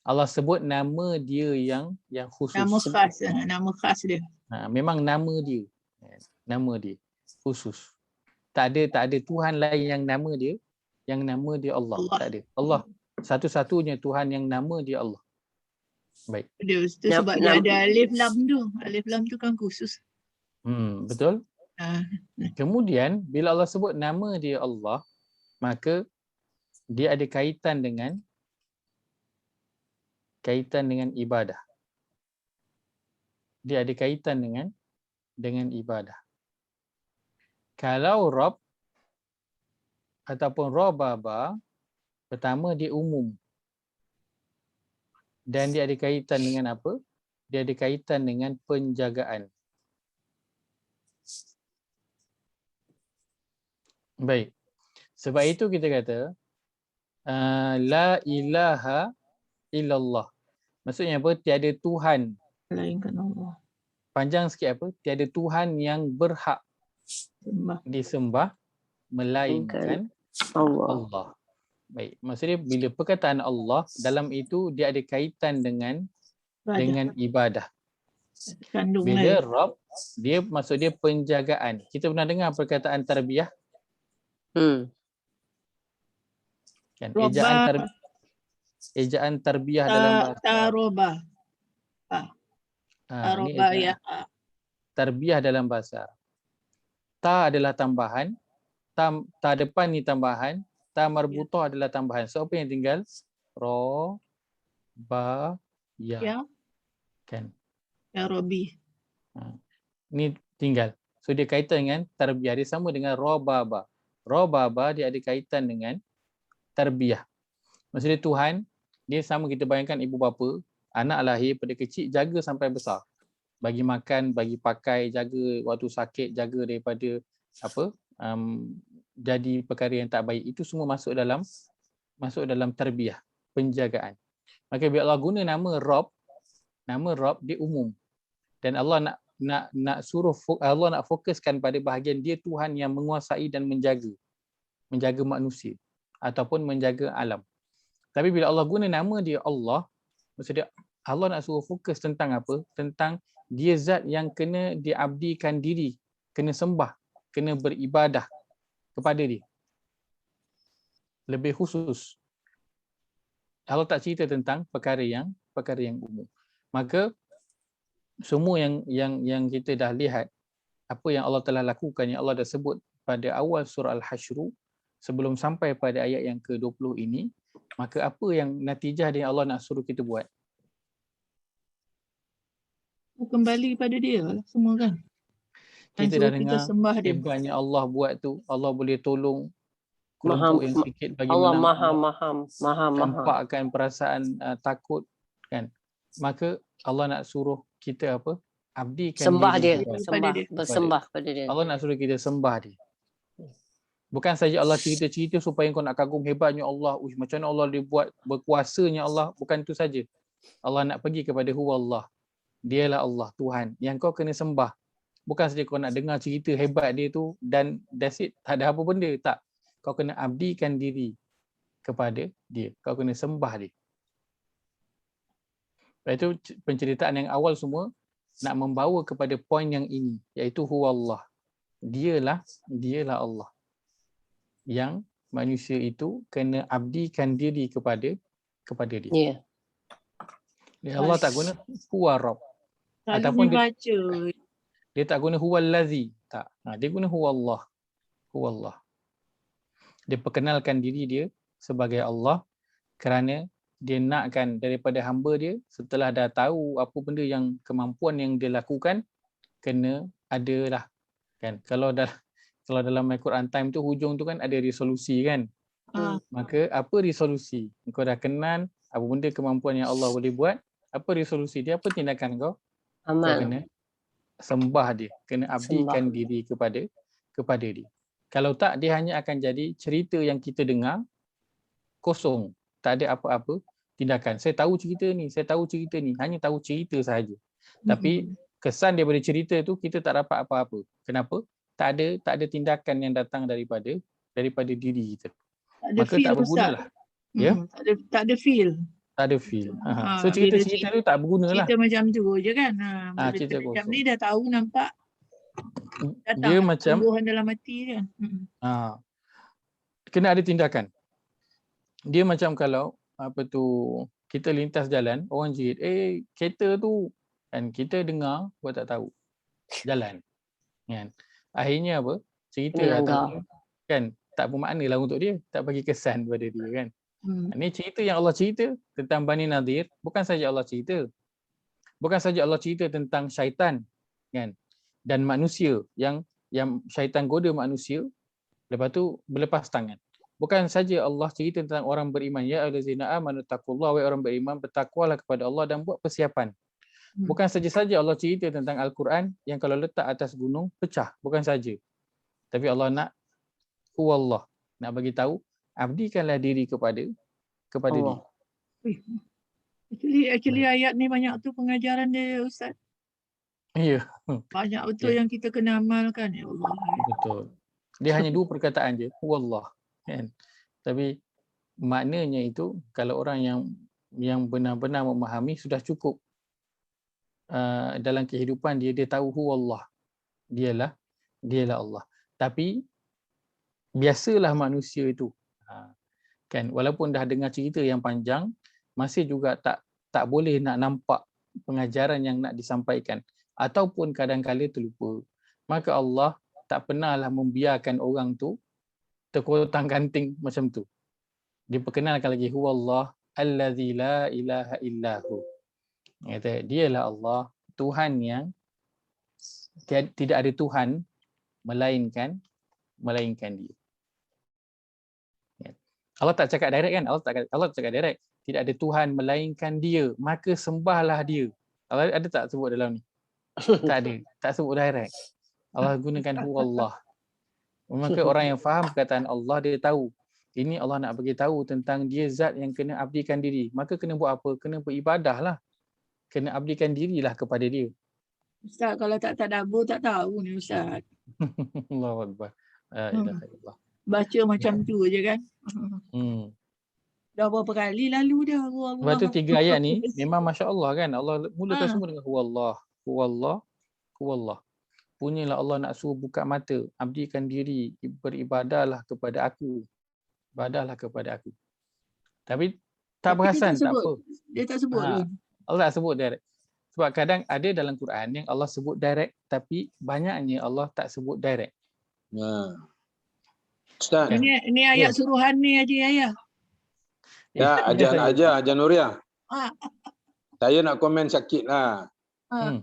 Allah sebut nama dia yang khusus. Nama khas dia. Memang nama dia. Nama dia khusus. Tak ada Tuhan lain yang nama dia Allah. Tak ada. Allah satu-satunya Tuhan yang nama dia Allah. Baik. Dia tu Nam- sebab dia nam- ada alif lam tu. Alif lam tu kan khusus. Betul. Ah, Kemudian bila Allah sebut nama dia Allah, maka dia ada kaitan dengan ibadah. Dia ada kaitan dengan ibadah. Kalau Rabb ataupun Rabbaba, pertama dia umum. Dan dia ada kaitan dengan apa? Dia ada kaitan dengan penjagaan. Baik. Sebab itu kita kata la ilaha illallah. Maksudnya apa? Tiada Tuhan. melainkan Allah. Panjang sikit apa? Tiada Tuhan yang berhak Sembah. disembah melainkan Allah. Allah. Baik. Maksudnya bila perkataan Allah, dalam itu dia ada kaitan dengan ibadah. Kandung Bila lain. Rabb, dia maksud dia penjagaan. Kita pernah dengar perkataan tarbiyah? Kan? Ejaan tarbiyah dalam bahasa Taroba. ni Taroba ejaan ya. tarbiyah dalam bahasa Arab. Ta adalah tambahan, ta depan ni tambahan, ta marbutah adalah tambahan. So apa yang tinggal? Ro, ba, ya. Ya. Kan? Ya Robi. Ni tinggal. So dia kaitan dengan tarbiyah. Dia sama dengan robaba. Robaba dia ada kaitan dengan tarbiyah. Maksudnya Tuhan, dia sama kita bayangkan ibu bapa, anak lahir pada kecil jaga sampai besar. Bagi makan, bagi pakai, jaga waktu sakit, jaga daripada jadi perkara yang tak baik. Itu semua masuk dalam tarbiyah, penjagaan. Maka bila Allah guna nama Rabb dia umum. Dan Allah nak suruh Allah nak fokuskan pada bahagian dia Tuhan yang menguasai dan menjaga manusia ataupun menjaga alam. Tapi bila Allah guna nama dia Allah, maksudnya Allah nak suruh fokus tentang apa? Tentang dia zat yang kena diabdikan diri, kena sembah, kena beribadah kepada dia. Lebih khusus. Allah tak cerita tentang perkara yang umum. Maka semua yang kita dah lihat, apa yang Allah telah lakukan, yang Allah dah sebut pada awal surah Al-Hasyr sebelum sampai pada ayat yang ke-20 ini, maka apa yang natijah yang Allah nak suruh kita buat? Kembali pada dia lah semua kan. Kita dah dengar sembah dia. hebatnya Allah buat tu. Allah boleh tolong kelompok yang sikit bagi Allah menang. maha. Campakkan perasaan takut kan. Maka Allah nak suruh kita apa? Abdikan Sembah diri dia, kepada bersembah pada dia. Allah nak suruh kita sembah dia. Bukan saja Allah cerita-cerita supaya kau nak kagum hebatnya Allah. Macam mana Allah dia buat, berkuasanya Allah. Bukan itu saja. Allah nak pergi kepada huwallah. Dialah Allah, Tuhan. Yang kau kena sembah. Bukan saja kau nak dengar cerita hebat dia tu dan that's it. Tak ada apa benda. Tak. Kau kena abdikan diri kepada dia. Kau kena sembah dia. Itu penceritaan yang awal semua nak membawa kepada poin yang ini. Iaitu huwallah. Dialah Allah. Yang manusia itu kena abdikan diri kepada dia. Ya. Allah tak guna huwa Rabb. Ataupun dia tak guna huwallazi. Tak. Dia guna huwallah. Huwallah. Dia perkenalkan diri dia sebagai Allah kerana dia nakkan daripada hamba dia setelah dah tahu apa benda yang kemampuan yang dia lakukan kena adalah kan. Kalau dalam Al-Quran time tu hujung tu kan ada resolusi kan. Maka apa resolusi? Kau dah kenal apa benda kemampuan yang Allah boleh buat, apa resolusi dia, apa tindakan kau? Amal. Kau kena sembah dia, kena abdikan diri kepada dia. Kalau tak, dia hanya akan jadi cerita yang kita dengar kosong, tak ada apa-apa tindakan. Saya tahu cerita ni, hanya tahu cerita sahaja. Tapi kesan daripada cerita tu kita tak dapat apa-apa. Kenapa? Tak ada tindakan yang datang daripada diri kita. Maka tak berguna lah. Ya? Tak ada feel. Tak ada feel. So cerita-cerita tu tak berguna lah. Cerita macam tu je kan. Cerita Macam kosong. ni dah tahu nampak. Datang Dia macam tumbuhan dalam hati je. Kena ada tindakan. Dia macam kalau kita lintas jalan, orang jerit, kereta tu, kan kita dengar, buat tak tahu. Jalan. Kan? Akhirnya apa? Cerita Melanggar. atau kan tak bermakna lah untuk dia, tak bagi kesan pada dia kan. Hmm. Ini cerita yang Allah cerita tentang Bani Nadir, bukan saja Allah cerita. Bukan saja Allah cerita tentang syaitan kan dan manusia yang syaitan goda manusia, lepas tu berlepas tangan. Bukan saja Allah cerita tentang orang beriman, ya ayyuhallazina amanu taqullaha, wa orang beriman bertakwalah kepada Allah dan buat persiapan. Bukan saja Allah cerita tentang Al-Quran yang kalau letak atas gunung pecah, bukan saja. Tapi Allah nak huwallah, nak bagi tahu abdikanlah diri kepada Allah. dia. Actually ayat ni banyak tu pengajaran dia Ustaz. Ya, Banyak betul Ya. yang kita kena amalkan. Ya Allah. betul. Dia hanya 2 perkataan je, huwallah kan. Tapi maknanya itu kalau orang yang benar-benar memahami sudah cukup. Dalam kehidupan dia tahu huwallah. Dialah Allah. Tapi biasalah manusia itu. Kan walaupun dah dengar cerita yang panjang, masih juga tak boleh nak nampak pengajaran yang nak disampaikan ataupun kadang-kala terlupa. Maka Allah tak pernahlah membiarkan orang tu terkotang-kanting macam tu. Dia perkenalkan lagi huwallah allazi la ilaha illahu. Kata dialah Allah, Tuhan yang tidak ada Tuhan melainkan dia. Allah tak cakap direct kan? Allah tak cakap direct. Tidak ada Tuhan melainkan dia, maka sembahlah dia. Allah ada tak sebut dalam ni? Tak ada. Tak sebut direct. Allah gunakan huwallah. Maka orang yang faham perkataan Allah, dia tahu ini Allah nak bagi tahu tentang dia zat yang kena abdikan diri. Maka kena buat apa? Kena beribadah lah. Kena abdikan dirilah kepada dia. Ustaz, kalau tak tadabbur tak tahu ni Ustaz. Allahu Akbar. La ilaha illallah. Baca macam tu je kan. Dah berapa kali lalu dah. Allah. Lepas tu 3 ayat ni memang masya-Allah kan. Allah mulakan semua dengan huwallah, huwallah, huwallah. Punyalah Allah nak suruh buka mata, abdikan diri, beribadahlah kepada aku. Ibadahlah kepada aku. Tapi tak Tapi dia perasan, tak sebut. apa. Dia tak sebut pun. Allah tak sebut direct. Sebab kadang ada dalam Quran yang Allah sebut direct tapi banyaknya Allah tak sebut direct. Ustaz. Ini ayat suruhan ni Haji Yahya. Ya, Ajar Nuria. Ah. Saya nak komen sikit lah. Ah.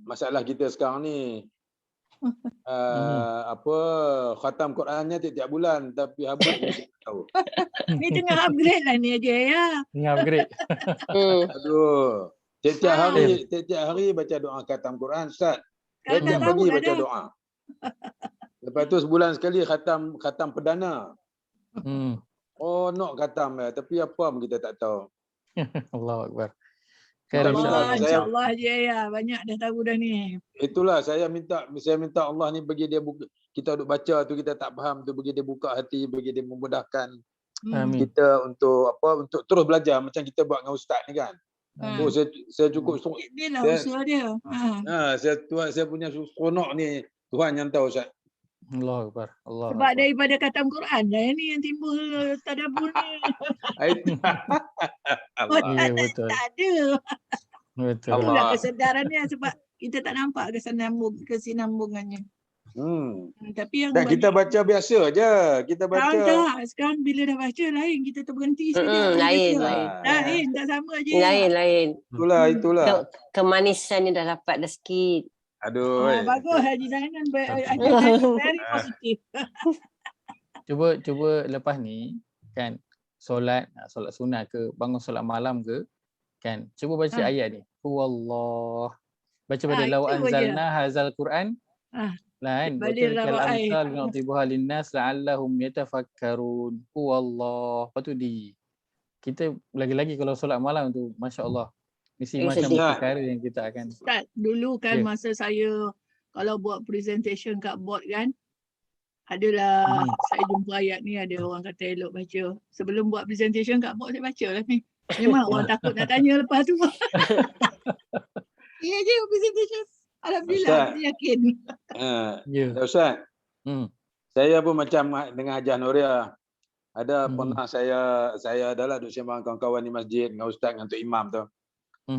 Masalah kita sekarang ni. Khatam Qurannya tiap-tiap bulan tapi habis kita tak tahu. Ni tengah upgrade lah ni Haji Yahya. Tengah upgrade. Aduh. Tiap-tiap hari baca doa khatam Quran Ustaz. Kan tak Tiap tahu pagi dah baca dah. doa. Lepas tu sebulan sekali khatam perdana. Oh, nak khatam ya, tapi apa pun kita tak tahu. Allahu Akbar. InsyaAllah Haji Yahya. Banyak dah tahu dah ni. Itulah saya minta Allah ni bagi dia buka, kita duk baca tu kita tak faham tu, bagi dia buka hati, bagi dia memudahkan kita untuk terus belajar macam kita buat dengan ustaz ni kan. Oh, saya cukup Inilah usaha dia. saya punya seronok ni Tuhan yang tahu Ustaz. Allahu Akbar. Allah. Sebab daripada khatam Quran dah ni yang timbul tadabbur ni. Ya, betul. Tak ada. Betul. Itulah kesedarannya sebab kita tak nampak kesinambungannya. Tapi yang Dan kita baca biasa je. Kita baca. Tak. Sekarang bila dah baca lain kita terberhenti sekejap. Lain tak sama je. Lain. Itulah. Kemanisan ni dah dapat dah sikit. Aduh. Bagus Haji Zainal. Very positif. Cuba lepas ni kan solat sunat ke, bangun solat malam ke kan, cuba baca ayat ni. Huwallah. Baca pada law anzalna hazal Quran. Lain betul kal amsal nu'tibuha linnas la'allahum yatafakkarun. Huwallah. Lepas tu kita lagi-lagi kalau solat malam tu masya-Allah mesti macam perkara yang kita akan Ustaz, dulu kan masa saya kalau buat presentation kat board kan, adalah saya jumpa ayat ni ada orang kata elok baca. Sebelum buat presentation kat board saya baca lah ni. Memang orang takut nak tanya lepas tu. Iya je presentation. Alhamdulillah, saya yakin. Ustaz. Saya pun macam dengan Hajar Nuria. Ada pernah saya adalah duduk sembang kawan-kawan di masjid dengan ustaz dengan tok imam tu.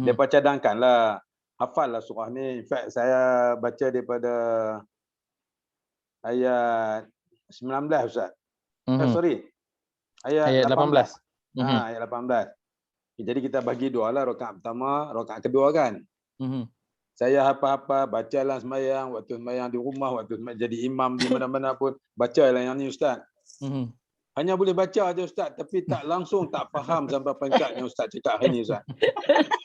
Depa cadangkanlah hafallah surah ni. In fact saya baca daripada ayat 19 ustaz. Sorry. Ayat 18. Ayat 18. Jadi kita bagi dua lah, rakaat pertama, rakaat kedua kan. Saya apa-apa bacalah sembahyang, waktu sembahyang di rumah, waktu jadi imam di mana-mana pun bacalah yang ni ustaz. Hanya boleh baca aja ustaz, tapi tak langsung tak faham sampai peringkat yang ustaz cakap hari ni ustaz.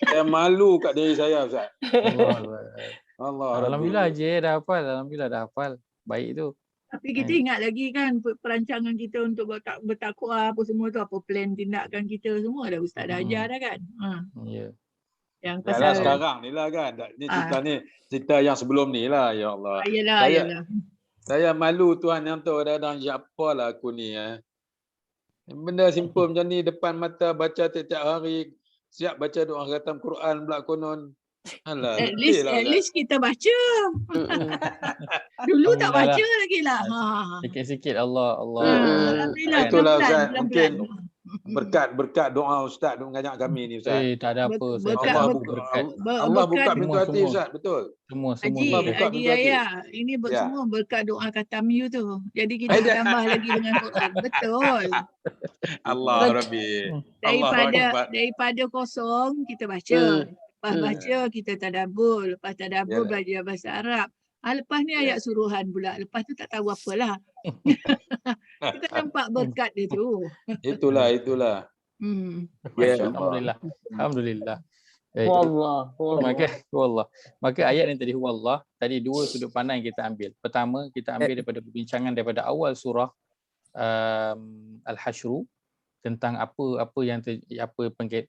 Saya malu kat diri saya ustaz. Allah. Alhamdulillah je dah hafal, alhamdulillah dah hafal. Baik tu. Tapi kita ingat lagi kan perancangan kita untuk bertakwa apa semua tu, apa plan tindakan kita semua dah ustaz dah ajar dah kan. Ya. Yang Yalah, pasal sekarang ni lah kan. Ni cerita yang sebelum ni lah, ya Allah. Yalah. Saya malu Tuhan yang tahu kadang-kadang siapa lah aku ni. Benda simple macam ni depan mata baca tiap-tiap hari. Siap baca doa khatam Quran pula konon. Alah, At least kita baca. Dulu tak baca lagi lah. Sikit-sikit Allah. Alhamdulillah. Itulah Ustaz. Mungkin berkat doa Ustaz duk mengajak kami ni Ustaz. Tak ada apa. Allah buka pintu hati Ustaz, betul. Semua. Haji Ayah, ini semua berkat doa khatam you tu. Jadi kita tambah lagi dengan Quran. Betul. Allah Rabbi. Daripada kosong kita baca. Lepas baca kita tadabbur. Lepas tadabbur belajar bahasa Arab. Lepas ni ayat suruhan pula. Lepas tu tak tahu apalah. Kita nampak berkat dia tu. Itulah. Alhamdulillah. Wallah. Maka ayat yang tadi wallah, tadi dua sudut pandang yang kita ambil. Pertama, kita ambil daripada perbincangan daripada awal surah Al-Hasyr tentang apa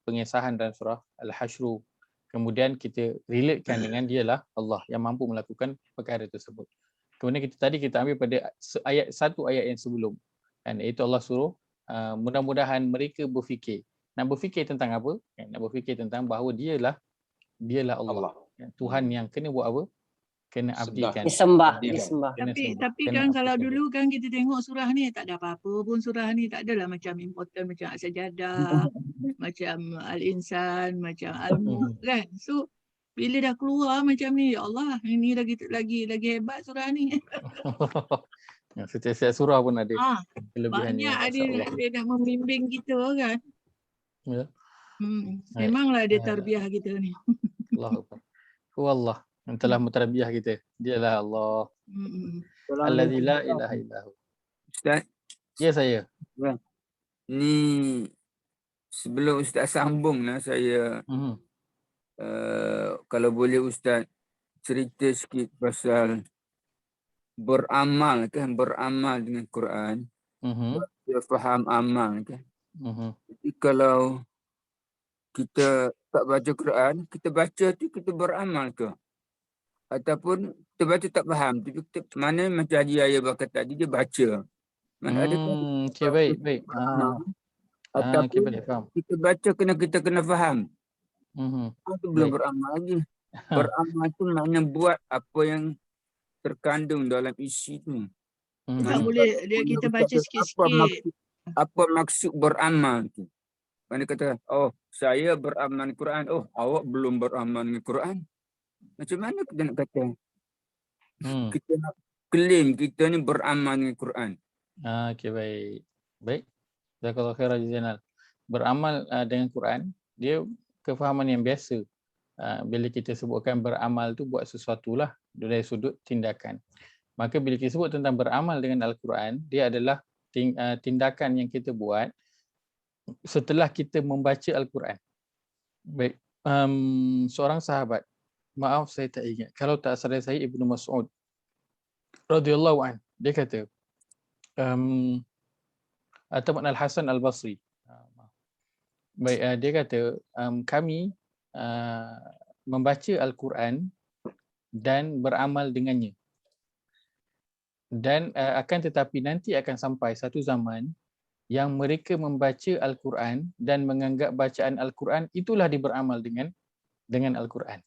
pengesahan dalam surah Al-Hasyr. Kemudian kita relatekan dengan dialah Allah yang mampu melakukan perkara tersebut. Kemudian kita ambil pada satu ayat yang sebelum, dan iaitu Allah suruh mudah-mudahan mereka berfikir. Nak berfikir tentang apa? Nak berfikir tentang bahawa dialah Allah. Tuhan yang kena buat apa? Kena abdikan. Disembah. Tapi kan kalau dulu kan kita tengok surah ni tak ada apa-apa pun, surah ni tak adalah macam important macam As-Sajadah, macam Al-Insan, macam Al-Mulk kan. So bila dah keluar macam ni, ya Allah, ini lagi hebat surah ni. Setiap surah pun ada kelebihannya. Banyak dia nak membimbing kita kan. Ya. Memanglah dia tarbiyah kita ni. Allah yang telah mentarbiyah kita. Dialah Allah. Allazi la ilaha illahu. Ustaz. Ya, saya. Ni sebelum Ustaz sambung lah saya kalau boleh Ustaz cerita sikit pasal beramal dengan Quran. Dia faham amal kan. Jadi kalau kita tak baca Quran, kita baca tu kita beramal ke? Ataupun kita baca tak faham, tapi kita mana macam Haji Ayah bakal tadi dia baca. Mana ada baik. Ataupun kita baca kita kena faham. Itu belum beramal lagi. Beramal tu makna buat apa yang terkandung dalam isi tu. Tak boleh kita baca sikit-sikit. Apa maksud beramal tu? Mana kata, oh saya beramal dengan Quran. Oh awak belum beramal dengan Quran. Macam mana kita nak kata? Kita nak claim kita ni beramal dengan Quran. Okey, baik. Jazakallahu khairan Zainal. Beramal dengan Quran, dia kefahaman yang biasa. Bila kita sebutkan beramal tu buat sesuatu lah dari sudut tindakan. Maka bila kita sebut tentang beramal dengan Al-Quran, dia adalah tindakan yang kita buat setelah kita membaca Al-Quran. Baik, seorang sahabat, maaf saya tak ingat, kalau tak salah saya Ibnu Mas'ud radhiyallahu anhu, dia kata ataupun Al-Hasan Al-Basri, baik, dia kata kami membaca Al-Quran dan beramal dengannya. Dan akan tetapi nanti akan sampai satu zaman yang mereka membaca Al-Quran dan menganggap bacaan Al-Quran itulah dia beramal dengan Al-Quran.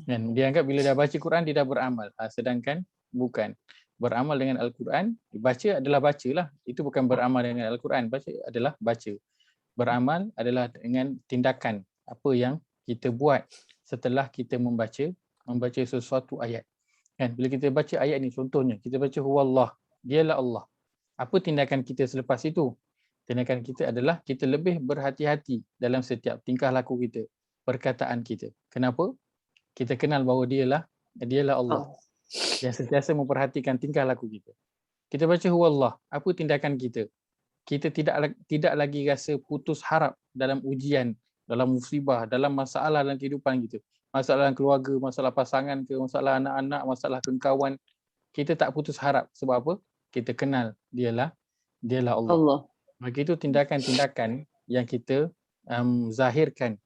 Dan dia anggap bila dah baca Quran dia dah beramal, sedangkan bukan. beramal dengan Al-Quran, baca adalah bacalah. Itu bukan beramal dengan Al-Quran, baca adalah baca. Beramal adalah dengan tindakan apa yang kita buat setelah kita membaca sesuatu ayat. Kan bila kita baca ayat ni, contohnya kita baca huwallah, dialah Allah. Apa tindakan kita selepas itu? Tindakan kita adalah kita lebih berhati-hati dalam setiap tingkah laku kita, perkataan kita. Kenapa? Kita kenal bahawa dialah Allah yang sentiasa memperhatikan tingkah laku kita. Kita baca huwallah, apa tindakan kita? Kita tidak lagi rasa putus harap dalam ujian, dalam musibah, dalam masalah dalam kehidupan kita. Masalah keluarga, masalah pasangan ke, masalah anak-anak, masalah kawan. Kita tak putus harap. Sebab apa? Kita kenal dialah Allah. Maka itu tindakan-tindakan yang kita zahirkan.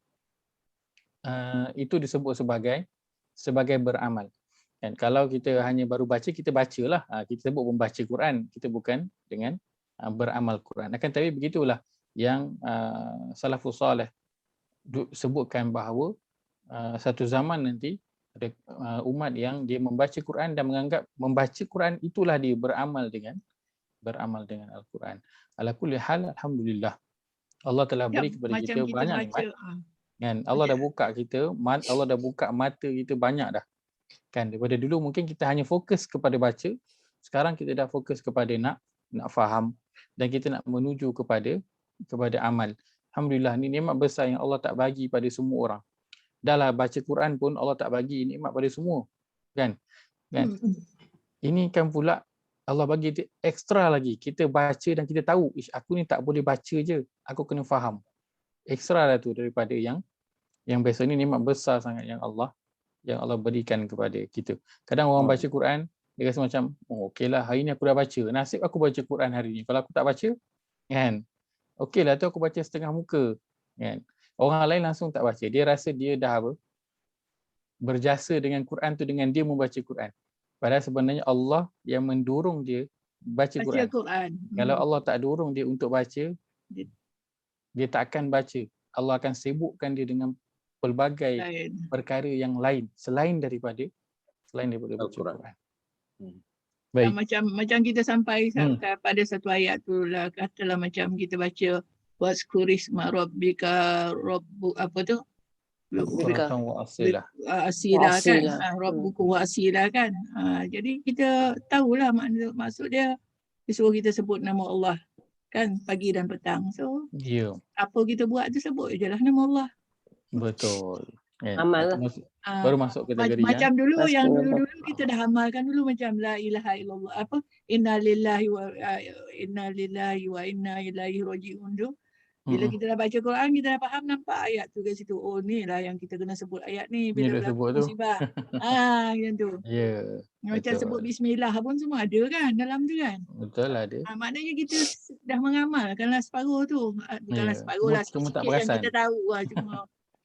Itu disebut sebagai beramal. Dan kalau kita hanya baru baca, kita bacalah. Kita sebut membaca Quran. Kita bukan dengan beramal Quran. Akan tapi begitulah yang salafus salih sebutkan bahawa satu zaman nanti ada umat yang dia membaca Quran dan menganggap membaca Quran itulah dia beramal dengan Al-Quran. Ala kulli hal, alhamdulillah. Allah telah beri kepada kita banyak nikmat. Kan Allah dah buka kita, Allah dah buka mata kita banyak dah. Kan daripada dulu mungkin kita hanya fokus kepada baca, sekarang kita dah fokus kepada nak faham dan kita nak menuju kepada amal. Alhamdulillah, ni nikmat besar yang Allah tak bagi pada semua orang. Dahlah baca Quran pun Allah tak bagi nikmat pada semua. Kan? Ini kan pula Allah bagi ekstra lagi. Kita baca dan kita tahu, aku ni tak boleh baca je, aku kena faham. Ekstra lah tu daripada yang biasa. Ni nikmat besar sangat yang Allah berikan kepada kita. Kadang orang baca Quran, dia rasa macam, okeylah hari ni aku dah baca. Nasib aku baca Quran hari ni. Kalau aku tak baca, kan? Okeylah tu aku baca setengah muka. Kan? Orang lain langsung tak baca. Dia rasa dia dah berjasa dengan Quran tu dengan dia membaca Quran. Padahal sebenarnya Allah yang mendorong dia baca Quran. Kalau Allah tak dorong dia untuk baca, dia tak akan baca. Allah akan sibukkan dia dengan pelbagai perkara yang lain selain daripada baca Quran. Baik. Macam kita sampai pada satu ayat tu lah, katalah macam kita baca waskurisma rabbika apa tu? Asila kan, rabbukum wa asila kan. Jadi kita tahulah maksud dia suruh kita sebut nama Allah kan pagi dan petang. So apa kita buat tu sebut je lah nama Allah. Betul. Amal lah. Baru masuk kategori macam dulu yang dulu kita dah amalkan dulu macam la ilaha illallah, apa innalillahi wa inna ilaihi raji'un tu. Bila kita dah baca Quran, kita dah faham, nampak ayat tu kat situ. Oh ni lah yang kita kena sebut ayat ni bila berlaku musibah. Yang tu. Macam sebut bismillah pun semua ada kan dalam tu kan. Betul ada. Maknanya kita dah mengamalkanlah separuh tu. Bukanlah separuh lah, sikit yang kita tahu lah.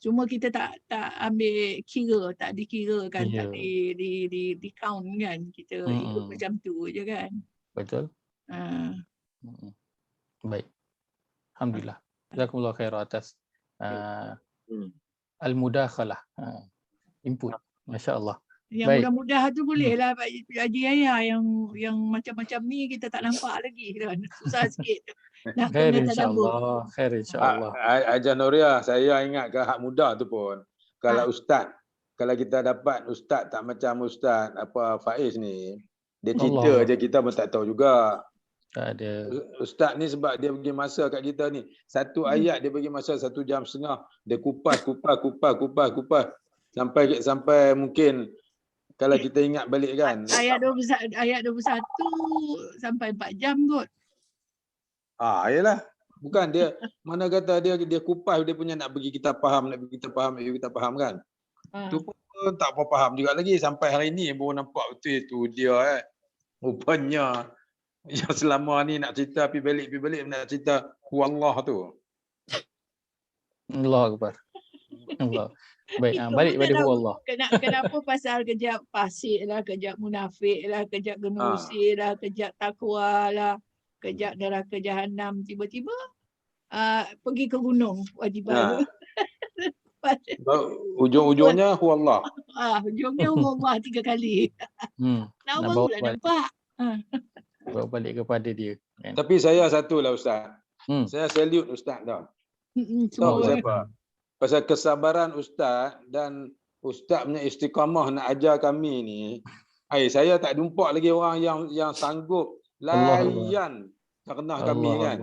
Cuma kita tak ambil kira, tak dikirakan, tak di count kan. Kita ikut macam tu je kan. Betul. Baik. Alhamdulillah. Jazakumullah khair atas al-mudakhalah. Input. Masya-Allah. Yang mudah-mudah tu boleh lah Pak Haji Yahya yang macam-macam ni kita tak nampak lagi kan. Susah sikit. Khair insya-Allah. Khair insya-Allah. Haji Nuria, saya ingat ke hak mudah tu pun. Kalau ustaz, kalau kita dapat ustaz tak macam ustaz Faiz ni, dia cerita je kita pun tak tahu juga. Tak ada. Ustaz ni sebab dia bagi masa kat kita ni. Satu ayat dia bagi masa 1 jam setengah. Dia kupas. Sampai mungkin kalau kita ingat balik kan. Ayat 21 sampai 4 jam kot. Yalah. Bukan dia mana kata dia kupas dia punya nak bagi kita faham kan. Tu pun tak apa faham juga lagi sampai hari ni baru nampak betul itu dia rupanya yang selama ni nak cerita pi balik nak cerita wallah tu. Allah akbar. Allah. Baik, balik pada Allah. Kenapa pasal kejap fasik lah, kejap munafik lah, kejap genusi lah, kejap takwa lah, kejap neraka jahanam, tiba-tiba pergi ke gunung wajiban. Ujung-ujungnya huwallah. Ujungnya huwallah 3 kali. Barulah nampak. Bawa balik kepada dia. Kan? Tapi saya satulah Ustaz. Saya salute Ustaz dah. Semua Tahu siapa? Pasal kesabaran Ustaz dan Ustaz punya istiqamah nak ajar kami ni. Saya tak jumpa lagi orang yang sanggup layan karenah kami kan.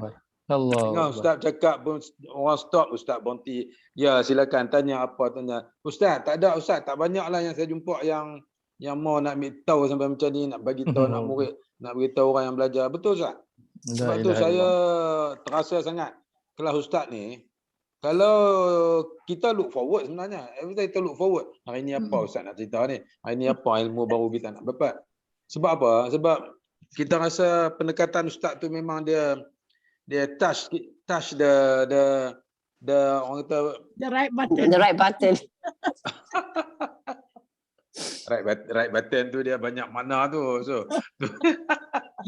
Tengah Ustaz cakap pun orang stop, Ustaz berhenti. Ya silakan tanya apa tanya. Ustaz tak ada Ustaz, tak banyaklah yang saya jumpa yang mau nak ambil tahu sampai macam ni, nak bagi tahu nak murid, nak beritahu orang yang belajar. Betul Ustaz? Sebab tu saya terasa sangat kelas Ustaz ni. Kalau kita look forward sebenarnya, every time kita look forward. Hari ni apa Ustaz nak cerita ni? Hari ni apa ilmu baru kita nak dapat? Sebab apa? Sebab kita rasa pendekatan Ustaz tu memang dia touch the orang kata the right button. The right button. right button tu dia banyak makna tu. So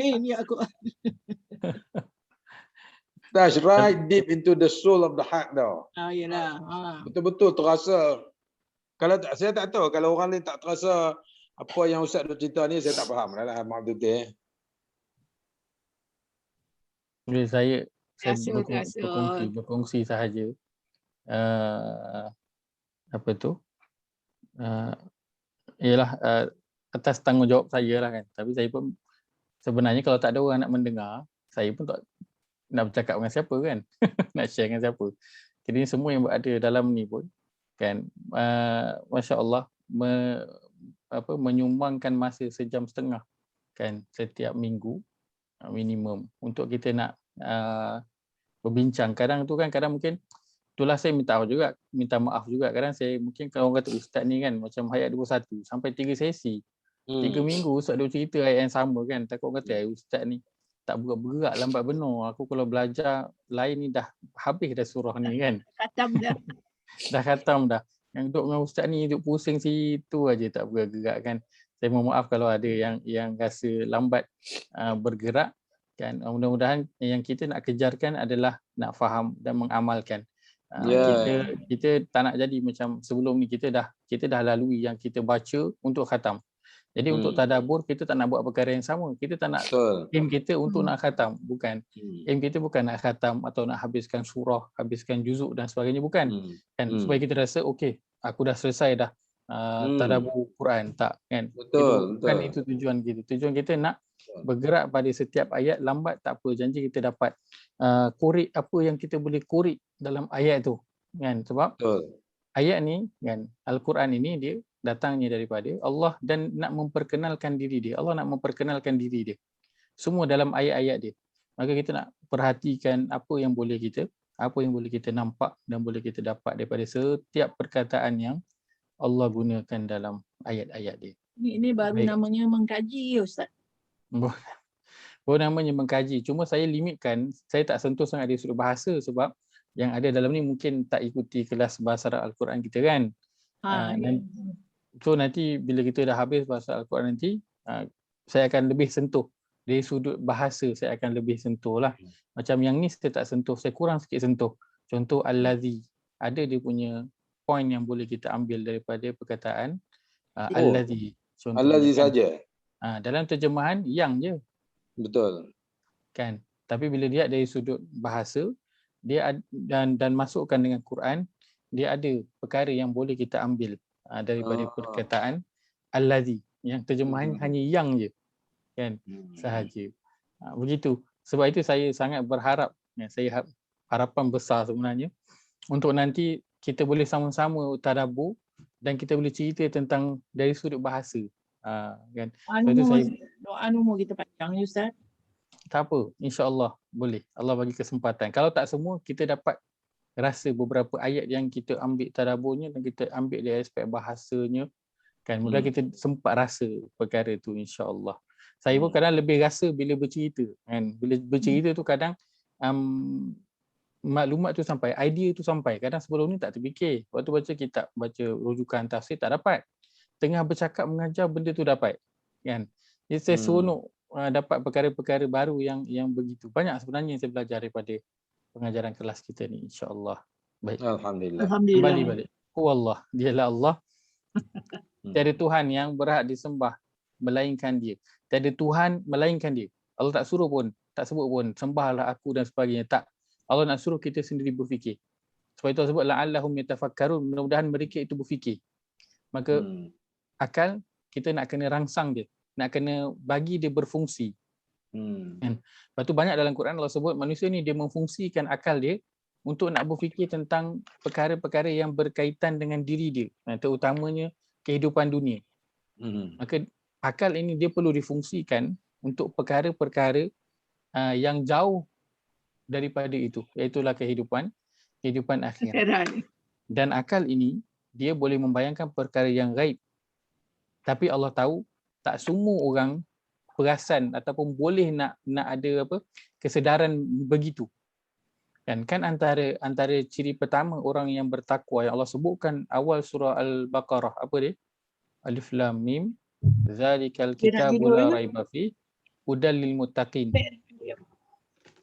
Ni aku. touch right deep into the soul of the heart tau. Yalah. Betul-betul terasa. Kalau saya tak tahu kalau orang lain tak terasa apa yang Ustaz duk cerita ni, saya tak faham lah. Maaf betul. Saya Terasa. berkongsi sahaja. Apa tu? Ialah atas tanggungjawab saya lah kan. Tapi saya pun sebenarnya kalau tak ada orang nak mendengar, saya pun tak nak bercakap dengan siapa kan. Nak share dengan siapa. Jadi semua yang berada dalam ni pun kan, Masya Allah menyumbangkan masa 1.5 jam kan setiap minggu minimum untuk kita nak berbincang. Kadang mungkin itulah saya minta maaf juga. Kadang saya mungkin kalau orang kata ustaz ni kan macam hayat 21 sampai 3 sesi. 3 minggu ustaz dia cerita ayat yang sama kan. Takut kata ustaz ni tak bergerak lambat benar. Aku kalau belajar lain ni dah habis dah surah ni kan. Khatam dah. Dah khatam dah. Yang duduk dengan ustaz ni duduk pusing situ aja tak bergerak kan. Saya mohon maaf kalau ada yang rasa lambat bergerak kan. Mudah-mudahan yang kita nak kejarkan adalah nak faham dan mengamalkan. Kita tak nak jadi macam sebelum ni kita dah lalui yang kita baca untuk khatam. Jadi untuk tadabbur kita tak nak buat perkara yang sama. Kita tak nak aim kita untuk nak khatam, bukan. Aim kita bukan nak khatam atau nak habiskan surah, habiskan juzuk dan sebagainya, bukan. Kan supaya kita rasa okey, aku dah selesai dah tadabbur Quran, tak kan. Betul. Bukan itu tujuan kita. Tujuan kita nak bergerak pada setiap ayat, lambat tak apa, janji kita dapat korek apa yang kita boleh korek dalam ayat tu kan. Sebab ayat ni kan, Al-Quran ini dia datangnya daripada Allah dan nak memperkenalkan diri dia. Allah nak memperkenalkan diri dia. Semua dalam ayat-ayat dia. Maka kita nak perhatikan apa yang boleh kita nampak dan boleh kita dapat daripada setiap perkataan yang Allah gunakan dalam ayat-ayat dia. Ini baru namanya mengkaji Ustaz. Baru namanya mengkaji. Cuma saya limitkan, saya tak sentuh sangat dari sudut bahasa sebab yang ada dalam ni mungkin tak ikuti kelas bahasa Arab Al-Quran kita kan. So nanti bila kita dah habis bahasa Al-Quran nanti, saya akan lebih sentuh. Dari sudut bahasa saya akan lebih sentuh lah. Macam yang ni saya tak sentuh, saya kurang sikit sentuh. Contoh Al-Ladhi. Ada dia punya point yang boleh kita ambil daripada perkataan Al-Ladhi. Al-Ladhi saja. Dalam terjemahan yang je. Betul. Kan. Tapi bila dia dari sudut bahasa, dia dan masukkan dengan Quran, dia ada perkara yang boleh kita ambil daripada perkataan Al-Ladhi. Yang terjemahan hanya yang je. Kan. Sahaja. Begitu. Sebab itu saya sangat berharap, saya harapan besar sebenarnya untuk nanti kita boleh sama-sama tadabbur dan kita boleh cerita tentang dari sudut bahasa. Kan. Doa umur kita panjang ya Ustaz. Tak apa, insya-Allah boleh. Allah bagi kesempatan. Kalau tak semua, kita dapat rasa beberapa ayat yang kita ambil tadabburnya dan kita ambil dari aspek bahasanya kan. Mudah kita sempat rasa perkara itu insya-Allah. Saya pun kadang lebih rasa bila bercerita kan. Bila bercerita tu kadang maklumat tu sampai, idea tu sampai. Kadang sebelum ni tak terfikir. Waktu baca kitab, baca rujukan tafsir tak dapat. Tengah bercakap mengajar benda tu dapat. Kan. Jadi saya seronok dapat perkara-perkara baru yang begitu. Banyak sebenarnya yang saya belajar daripada pengajaran kelas kita ni insya-Allah. Baik. Alhamdulillah. Kembali balik. Allah, dialah Allah. Tiada Tuhan yang berhak disembah melainkan dia. tiada Tuhan melainkan dia. Allah tak suruh pun, tak sebut pun sembahlah aku dan sebagainya. Tak. Allah nak suruh kita sendiri berfikir. Sebab itu Allah sebut la'allahum yatafakkarun, mudah-mudahan mereka itu berfikir. Maka akal kita nak kena rangsang dia, nak kena bagi dia berfungsi. Kan? Lepas tu banyak dalam Quran Allah sebut manusia ni dia memfungsikan akal dia untuk nak berfikir tentang perkara-perkara yang berkaitan dengan diri dia, terutamanya kehidupan dunia. Maka akal ini dia perlu difungsikan untuk perkara-perkara yang jauh daripada itu, iaitulah kehidupan akhirat. Dan akal ini dia boleh membayangkan perkara yang gaib. Tapi Allah tahu tak semua orang perasan ataupun boleh nak ada kesedaran begitu. Kan antara ciri pertama orang yang bertakwa yang Allah sebutkan awal surah Al-Baqarah, apa dia? Alif Lam Mim zalikal kitabul la raiba fi hudal lil muttaqin.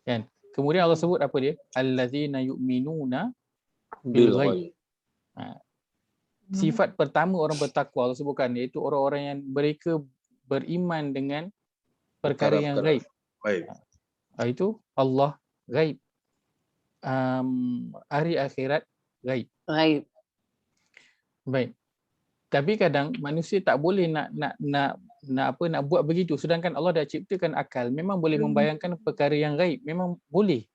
Kan? Kemudian Allah sebut apa dia? Allazina yu'minuna bil ghaib. Sifat pertama orang bertakwa Allah sebutkan, iaitu orang-orang yang mereka beriman dengan perkara yang gaib. Itu Allah gaib. Hari akhirat gaib. Baik. Tapi kadang manusia tak boleh nak buat begitu, sedangkan Allah dah ciptakan akal, memang boleh membayangkan perkara yang gaib, memang boleh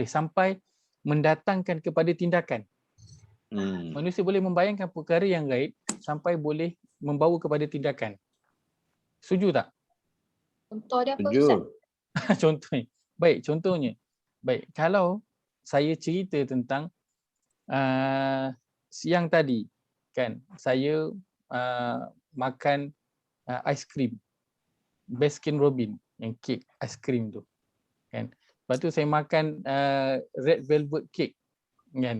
sampai mendatangkan kepada tindakan. Manusia boleh membayangkan perkara yang gaib sampai boleh membawa kepada tindakan. Setuju tak? Contoh dia apa Ustaz? Contohnya. Baik, kalau saya cerita tentang siang tadi kan, saya makan aiskrim Baskin Robbins, yang kek aiskrim tu kan. Lepas tu saya makan red velvet cake kan.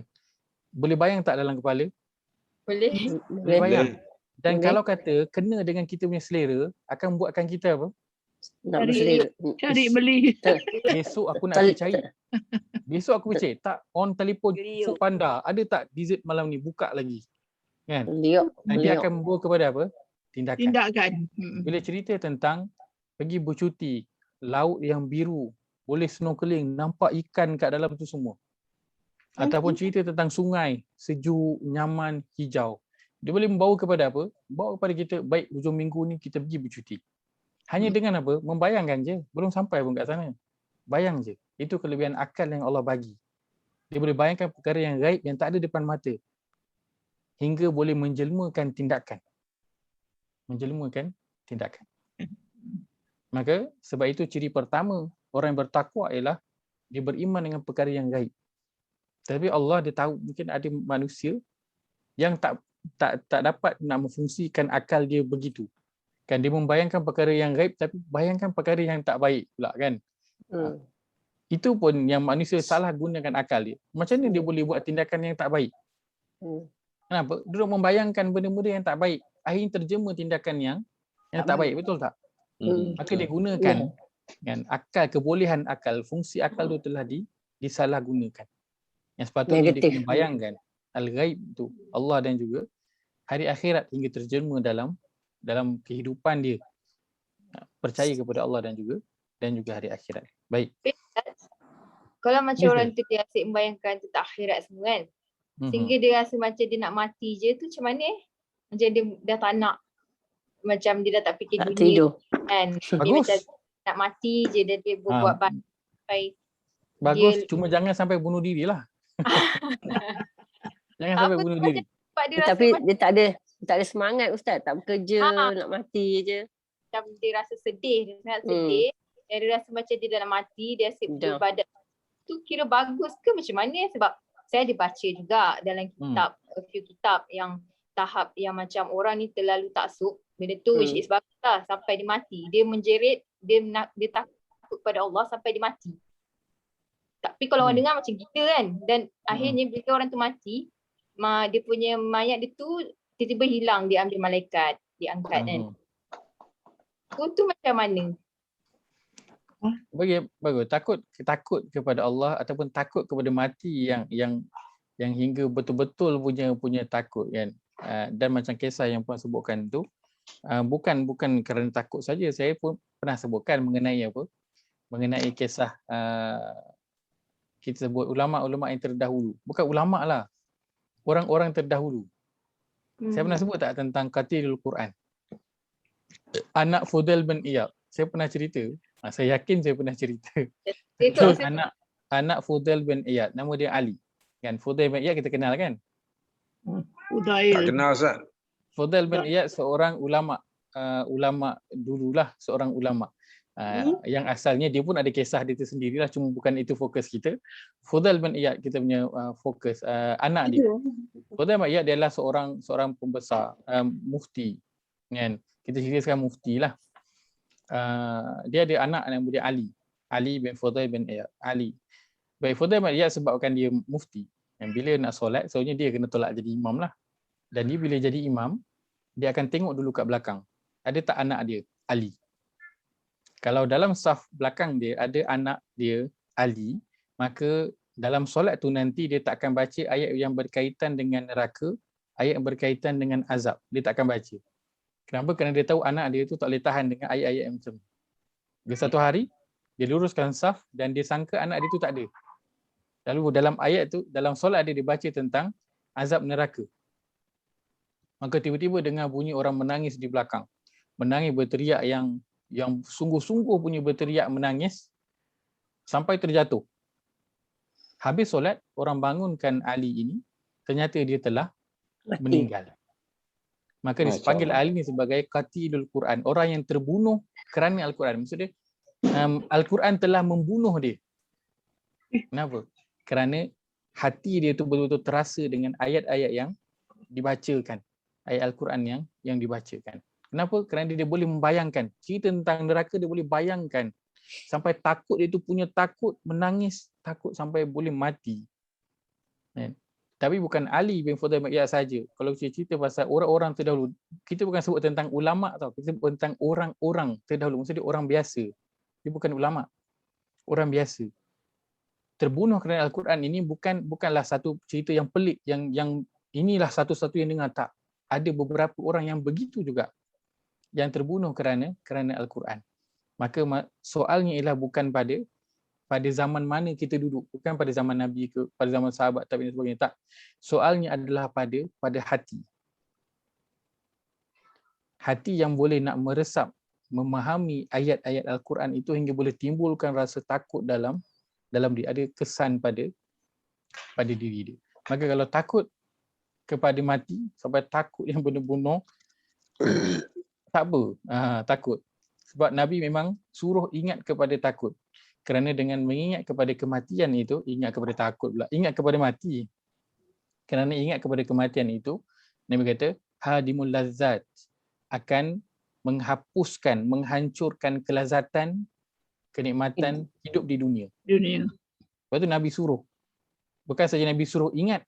Boleh bayang tak dalam kepala? Boleh bayang. Dan kalau kata kena dengan kita punya selera, akan buatkan kita apa? Nak berselera. Cari beli. Besok aku nak pergi cari. Besok aku pergi cari. Tak, on telefon Food Panda. Ada tak dessert malam ni? Buka lagi. Kan? Dia akan membawa kepada apa? Tindakan. Bila cerita tentang pergi bercuti, laut yang biru, boleh snorkeling, nampak ikan kat dalam tu semua. Ataupun cerita tentang sungai, sejuk, nyaman, hijau. Dia boleh membawa kepada apa? Bawa kepada kita, baik hujung minggu ni kita pergi bercuti. Hanya dengan apa? Membayangkan je. Belum sampai pun kat sana. Bayang je. Itu kelebihan akal yang Allah bagi. Dia boleh bayangkan perkara yang gaib yang tak ada depan mata. Hingga boleh menjelmakan tindakan. Maka sebab itu ciri pertama orang yang bertakwa ialah dia beriman dengan perkara yang gaib. Tapi Allah dia tahu mungkin ada manusia yang tak dapat nak memfungsikan akal dia begitu. Kan dia membayangkan perkara yang gaib tapi bayangkan perkara yang tak baik pula kan. Itu pun yang manusia salah gunakan akal dia. Macam mana dia boleh buat tindakan yang tak baik? Kenapa? Dia membayangkan benda-benda yang tak baik. Akhirnya terjema tindakan yang tak baik, betul tak? Maka dia gunakan kan akal, kebolehan akal, fungsi akal tu telah disalahgunakan. Yang sepatutnya dia kena bayangkan al-ghaib tu Allah dan juga hari akhirat hingga terjema dalam kehidupan dia. Percaya kepada Allah dan juga hari akhirat. Baik. Kalau macam orang tu dia asyik membayangkan tentang akhirat semua kan. Sehingga dia rasa macam dia nak mati je tu macam mana Macam dia dah tak nak, macam dia dah tak fikir dunia kan. Dia macam nak mati je dan dia buat sampai bagus dia, cuma jangan sampai bunuh diri lah. Jangan sampai bunuh diri. Tapi dia tak ada semangat Ustaz, tak bekerja, nak mati je. Macam dia rasa sedih, dia sangat sedih. Dan dia rasa macam dia dah nak mati, dia asyik beribadat. Tu kira bagus ke macam mana? Sebab saya ada baca juga dalam kitab, a few kitab yang tahap yang macam orang ni terlalu taksub. Benda tu which is bagus lah sampai dia mati. Dia menjerit, dia takut pada Allah sampai dia mati. Tapi kalau orang dengar macam gila kan. Dan akhirnya bila orang tu mati, dia punya mayat dia tu tiba-tiba hilang, dia ambil malaikat, diangkat kan. Tu macam mana? Bagus. Takut kepada Allah ataupun takut kepada mati yang hingga betul-betul punya takut kan. Dan macam kisah yang puan sebutkan tu, Bukan kerana takut saja. Saya pun pernah sebutkan mengenai apa? Mengenai kisah kita sebut ulama-ulama yang terdahulu. Bukan ulama lah. Orang-orang terdahulu. Saya pernah sebut tak tentang Qatilul Quran? Anak Fudail bin Iyad. Saya pernah cerita. Saya yakin saya pernah cerita. Anak Fudail bin Iyad. Nama dia Ali. Kan Fudail bin Iyad kita kenal kan? Tak kenal Ustaz. Fudail bin Iyad seorang ulama. Ulama dululah, seorang ulama. Yang asalnya dia pun ada kisah dia tersendirilah, cuma bukan itu fokus kita. Fudail bin Iyad kita punya fokus anak dia. Fudail bin Iyad dia adalah seorang pembesar, mufti. Kan? Kita cerita sekarang mufti lah. Dia ada anak nama dia Ali bin Fudail bin Iyad. Ali. Baik, Fudail bin Iyad sebabkan dia mufti. Yang bila nak solat, soalnya dia kena tolak jadi imam lah. Dan dia bila jadi imam, dia akan tengok dulu kat belakang. Ada tak anak dia, Ali? Kalau dalam saf belakang dia ada anak dia, Ali, maka dalam solat tu nanti dia tak akan baca ayat yang berkaitan dengan neraka, ayat yang berkaitan dengan azab. Dia tak akan baca. Kenapa? Kerana dia tahu anak dia tu tak boleh tahan dengan ayat-ayat yang macam tu. Dia satu hari, dia luruskan saf dan dia sangka anak dia tu tak ada. Lalu dalam ayat tu, dalam solat dia baca tentang azab neraka. Maka tiba-tiba dengar bunyi orang menangis di belakang. Menangis berteriak yang sungguh-sungguh punya berteriak menangis sampai terjatuh. Habis solat, orang bangunkan Ali ini, ternyata dia telah meninggal. Maka dipanggil Ali ni sebagai Qatilul Quran, orang yang terbunuh kerana Al-Quran. Maksudnya Al-Quran telah membunuh dia. Kenapa? Kerana hati dia tu betul-betul terasa dengan ayat-ayat yang dibacakan, ayat Al-Quran yang dibacakan. Kenapa? Kerana dia boleh membayangkan cerita tentang neraka, dia boleh bayangkan sampai takut, dia tu punya takut, menangis, takut sampai boleh mati. Tapi bukan Ali bin Fudail bin Iyad saja. Kalau kita cerita pasal orang-orang terdahulu, kita bukan sebut tentang ulama tau, kita sebut tentang orang-orang terdahulu. Maksudnya orang biasa. Dia bukan ulama. Orang biasa. Terbunuh kerana Al-Quran ini bukanlah satu cerita yang pelik, yang inilah satu-satu yang dengar, tak. Ada beberapa orang yang begitu juga yang terbunuh kerana Al-Quran. Maka soalnya ialah bukan pada zaman mana kita duduk, bukan pada zaman Nabi ke, pada zaman sahabat dan sebagainya, tak. Soalnya adalah pada hati. Hati yang boleh nak meresap, memahami ayat-ayat Al-Quran itu hingga boleh timbulkan rasa takut dalam dia, ada kesan pada diri dia. Maka kalau takut kepada mati, sampai takut yang benar-benar, tak apa, takut. Sebab Nabi memang suruh ingat kepada takut. Kerana dengan mengingat kepada kematian itu, ingat kepada takut pula, ingat kepada mati. Kerana ingat kepada kematian itu, Nabi kata, hadimul lazzat, akan menghapuskan, menghancurkan kelazatan, kenikmatan hidup di dunia. Lepas tu Nabi suruh. Bukan saja Nabi suruh ingat,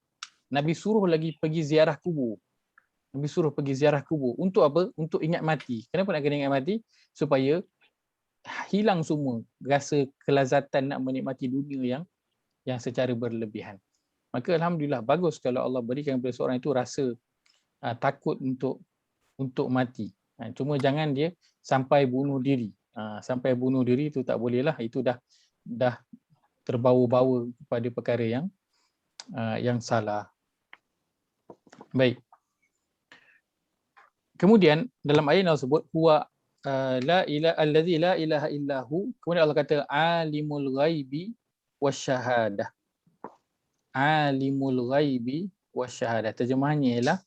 Nabi suruh lagi pergi ziarah kubur. Nabi suruh pergi ziarah kubur. Untuk apa? Untuk ingat mati. Kenapa nak kena ingat mati? Supaya hilang semua rasa kelazatan nak menikmati dunia yang secara berlebihan. Maka alhamdulillah, bagus kalau Allah berikan kepada seorang itu rasa takut untuk mati. Cuma jangan dia sampai bunuh diri. Sampai bunuh diri itu tak boleh lah. Itu dah terbawa-bawa kepada perkara yang salah. Baik. Kemudian dalam ayat yang disebut huwa la ilaha allazi la ilaha illahu, kemudian Allah kata alimul ghaibi wasyahadah. Alimul ghaibi wasyahadah. Terjemahannya ialah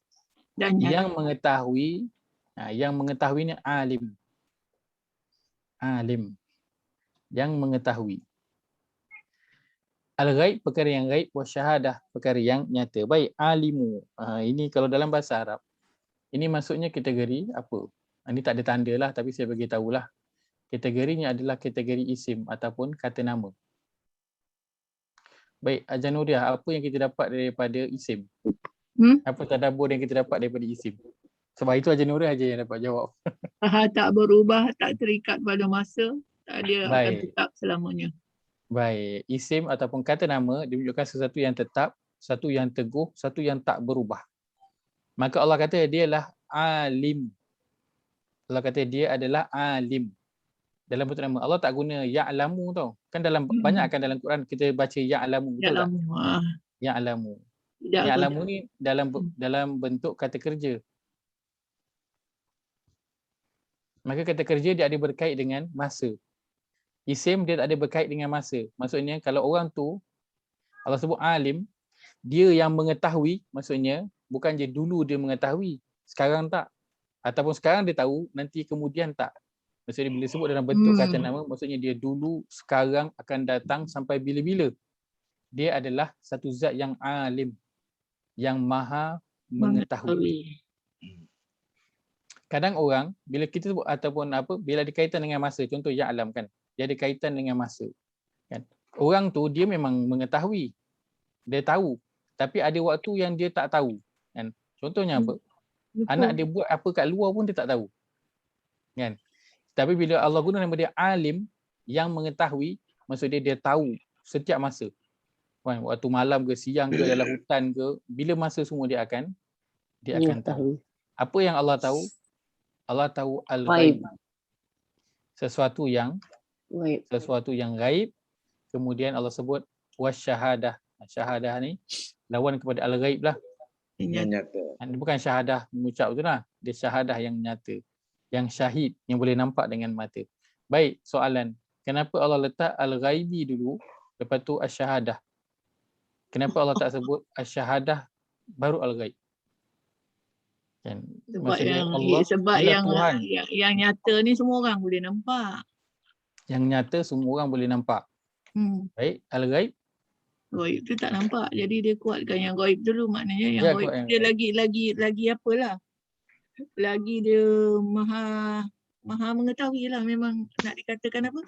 yang mengetahui, yang mengetahui ni alim. Alim. Yang mengetahui. Al-ghaib, perkara yang ghaib, wasyahadah, perkara yang nyata. Baik, alimu. Ini kalau dalam bahasa Arab, ini maksudnya kategori apa? Ini tak ada tanda lah, tapi saya bagi tahulah. Kategorinya adalah kategori isim ataupun kata nama. Baik, Ajan Nuriah, apa yang kita dapat daripada isim? Apa tadabbur yang kita dapat daripada isim? Sebab itu Ajan Nuriah aja yang dapat jawab. Tak berubah, tak terikat pada masa, tak ada akan tetap selamanya. Baik, isim ataupun kata nama menunjukkan sesuatu yang tetap, satu yang teguh, satu yang tak berubah. Maka Allah kata dialah alim. Allah kata dia adalah alim. Dalam bentuk nama. Allah tak guna ya'lamu tau. Kan banyak kan dalam Quran kita baca ya'lamu, betul tak? Ya'lamu. Ya'lamu ni dalam bentuk kata kerja. Maka kata kerja dia ada berkait dengan masa. Isim dia tak ada berkait dengan masa. Maksudnya kalau orang tu Allah sebut alim, dia yang mengetahui, maksudnya bukan je dulu dia mengetahui, sekarang tak. Ataupun sekarang dia tahu, nanti kemudian tak. Maksudnya bila sebut dalam bentuk kata nama, maksudnya dia dulu, sekarang, akan datang sampai bila-bila. Dia adalah satu zat yang alim, yang maha mengetahui. Kadang orang bila kita sebut ataupun apa, bila ada kaitan dengan masa, contoh ya'lam kan, dia ada kaitan dengan masa kan. Orang tu dia memang mengetahui, dia tahu, tapi ada waktu yang dia tak tahu kan. Contohnya apa, anak dia buat apa kat luar pun dia tak tahu kan. Tapi bila Allah guna nama dia alim, yang mengetahui, maksud dia tahu setiap masa kan, waktu malam ke siang ke, dalam hutan ke, bila masa semua dia akan tahu. Apa yang Allah tahu? Allah tahu al-ghaib, sesuatu yang gaib. Kemudian Allah sebut wasyahadah. Syahadah ni lawan kepada al-ghaib lah. Yang nyata. Bukan syahadah mengucap tu lah. Dia syahadah yang nyata, yang syahid, yang boleh nampak dengan mata. Baik, soalan. Kenapa Allah letak al-ghaibi dulu, lepas tu asyahadah? Kenapa Allah tak sebut asyahadah baru al-ghaib? Kan? Sebab yang nyata ni semua orang boleh nampak. Yang nyata semua orang boleh nampak. Baik, al-ghaib? Ghaib tu tak nampak. Jadi dia kuatkan yang ghaib dulu, maknanya yang ghaib dia lagi apalah. Lagi dia maha mengetahui lah. Memang nak dikatakan apa?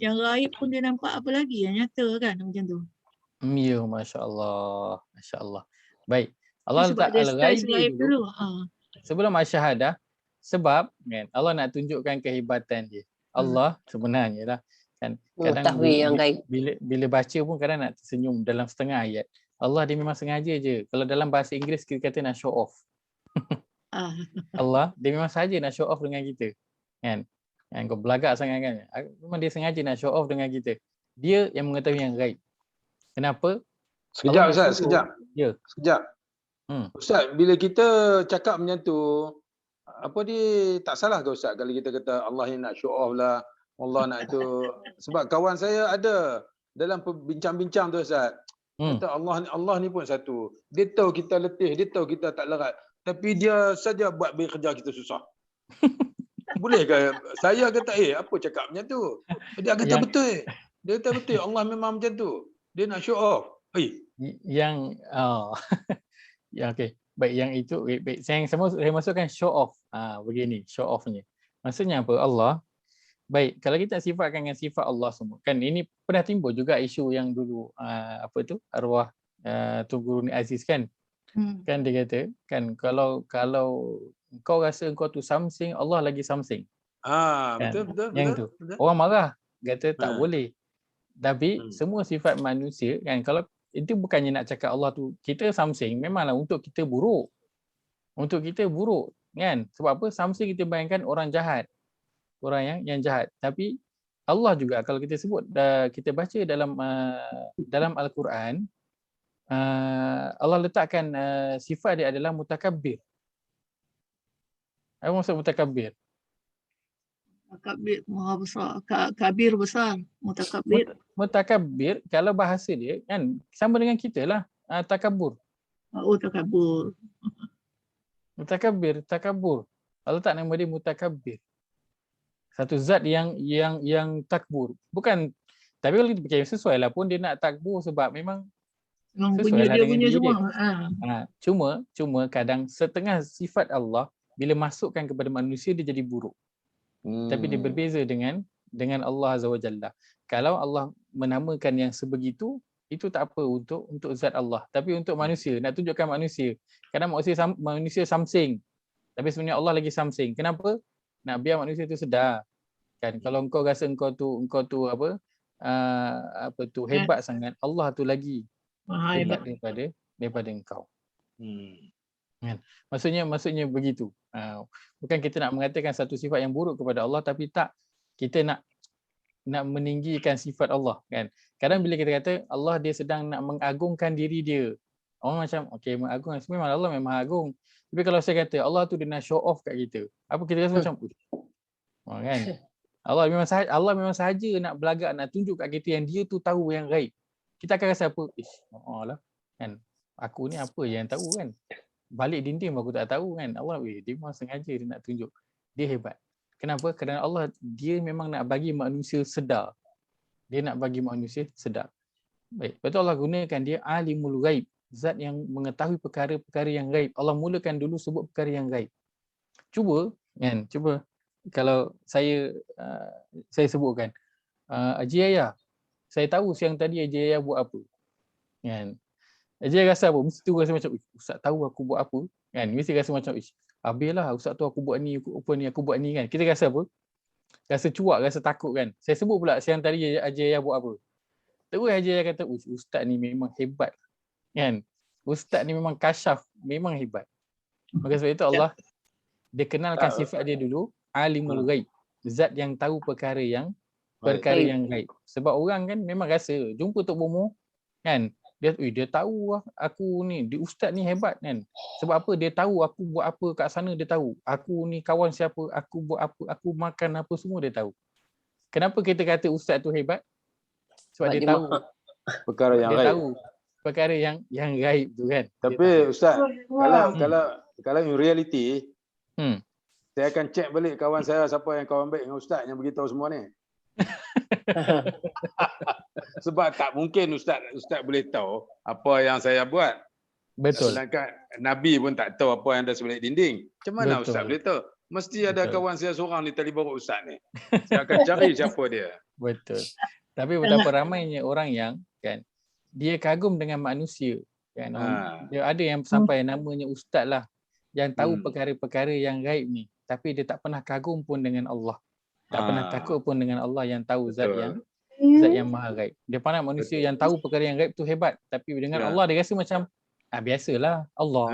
Yang ghaib pun dia nampak, apa lagi yang nyata kan, macam tu. Ya, masya-Allah. Masya-Allah. Baik. Allah letak al-ghaibi dulu. Sebelum asyahadah, sebab kan Allah nak tunjukkan kehebatan dia. Allah sebenarnya lah kan, kadang bila baca pun kadang nak tersenyum dalam setengah ayat. Allah dia memang sengaja je. Kalau dalam bahasa Inggeris kita kata nak show off. Allah dia memang saja nak show off dengan kita. Kan? Kau belagak sangat kan. Memang dia sengaja nak show off dengan kita. Dia yang mengetahui yang gaib. Kenapa? Sekejap Ustaz, sekejap. Ya. Sekejap. Ustaz, bila kita cakap macam tu, apa dia tak salah ke Ustaz kalau kita kata Allah ni nak show off lah, Allah nak itu. Sebab kawan saya ada dalam bincang-bincang tu Ustaz, kata Allah ni pun satu. Dia tahu kita letih, dia tahu kita tak larat, tapi dia saja buat bagi kerja kita susah. Boleh ke? Saya kata apa cakap macam tu? Dia kata betul. Dia kata betul, Allah memang macam tu. Dia nak show off. Ya, okey. Baik, yang itu baik. Saya masukkan show off. Begini show off-nya. Maksudnya apa? Allah. Baik, kalau kita sifatkan dengan sifat Allah semua. Kan ini pernah timbul juga isu yang dulu arwah Tunku Nurul Aziz kan. Kan dia kata kan kalau kau rasa kau tu something, Allah lagi something. Kan? Betul. Yang tu. Orang marah, kata tak boleh. Tapi semua sifat manusia kan, kalau itu bukannya nak cakap Allah tu kita something, memanglah untuk kita buruk. Untuk kita buruk kan. Sebab apa? Something kita bayangkan orang jahat. Orang yang jahat. Tapi Allah juga kalau kita sebut, kita baca dalam Al-Quran, Allah letakkan sifat dia adalah mutakabbir. Apa maksud mutakabbir? Mutakabbir maha besar, kabir besar, mutakabbir. Mutakabbir kalau bahasa dia kan sama dengan kita lah, takabur. Oh, takabur. Mutakabbir, takabur. Allah tak nama dia mutakabbir. Satu zat yang takbur. Bukan, tapi kalau kita fikir sesuai lah pun dia nak takbur sebab memang punya dia punya semua. Cuma kadang setengah sifat Allah bila masukkan kepada manusia dia jadi buruk. Tapi dia berbeza dengan Allah Azza wa Jalla. Kalau Allah menamakan yang sebegitu, itu tak apa untuk zat Allah. Tapi untuk manusia, nak tunjukkan manusia. Kadang manusia something, tapi sebenarnya Allah lagi something. Kenapa? Nak biar manusia tu sedar. Kan kalau engkau rasa engkau tu hebat sangat, Allah tu lagi hebat daripada engkau. Kan? Maksudnya begitu. Bukan kita nak mengatakan satu sifat yang buruk kepada Allah, tapi tak, kita nak meninggikan sifat Allah kan. Kadang bila kita kata Allah dia sedang nak mengagungkan diri dia, orang macam okey, mengagung memang Allah memang agung. Tapi kalau saya kata Allah tu dia nak show off kat kita, apa kita rasa macam kan? Allah memang sahaja nak belagak, nak tunjuk kat kita yang dia tu tahu yang gaib. Kita akan rasa apa? Lah kan. Aku ni apa yang tahu kan? Balik dinding aku tak tahu kan. Allah dia memang sengaja dia nak tunjuk. Dia hebat. Kenapa? Kerana Allah dia memang nak bagi manusia sedar. Dia nak bagi manusia sedar. Baik. Betul Allah gunakan dia alimul ghaib. Zat yang mengetahui perkara-perkara yang gaib. Allah mulakan dulu sebut perkara yang gaib. Cuba kalau saya sebutkan Haji Yahya, saya tahu siang tadi Haji Yahya buat apa kan. Haji Yahya rasa apa? Mesti tu rasa macam ustaz tahu aku buat apa kan. Mesti rasa macam habislah ustaz tu aku buat ni, aku buat ni kan. Kita rasa apa? Rasa cuak, rasa takut kan. Saya sebut pula siang tadi Haji Yahya buat apa. Terus Haji Yahya kata ustaz ni memang hebat kan. Ustaz ni memang kasyaf, memang hebat. Maka sebab itu Allah dia kenalkan sifat dia dulu, alimul ghaib, zat yang tahu perkara yang gaib. Sebab orang kan memang rasa jumpa Tok Bomo kan, dia tahu aku ni, dia ustaz ni hebat kan. Sebab apa? Dia tahu aku buat apa kat sana, dia tahu. Aku ni kawan siapa, aku buat apa, aku makan apa, semua dia tahu. Kenapa kita kata ustaz tu hebat? Sebab dia tahu perkara yang gaib. Tahu perkara yang gaib tu kan. Tapi ustaz, kalau in reality saya akan cek balik kawan saya siapa yang kawan baik dengan ustaz yang beritahu semua ni. Sebab tak mungkin ustaz boleh tahu apa yang saya buat. Betul. Sedangkan Nabi pun tak tahu apa yang ada sebalik dinding. Macam mana ustaz boleh tahu? Mesti ada kawan saya seorang ni tali baru ustaz ni. Saya akan cari siapa dia. Betul. Tapi betapa ramainya orang yang kan dia kagum dengan manusia kan. Dia ada yang sampai namanya ustaz lah yang tahu perkara-perkara yang gaib ni, tapi dia tak pernah kagum pun dengan Allah. Tak pernah takut pun dengan Allah yang tahu zat yang maha gaib. Dia pandang manusia yang tahu perkara yang gaib tu hebat, tapi dengan Allah dia rasa macam biasalah Allah.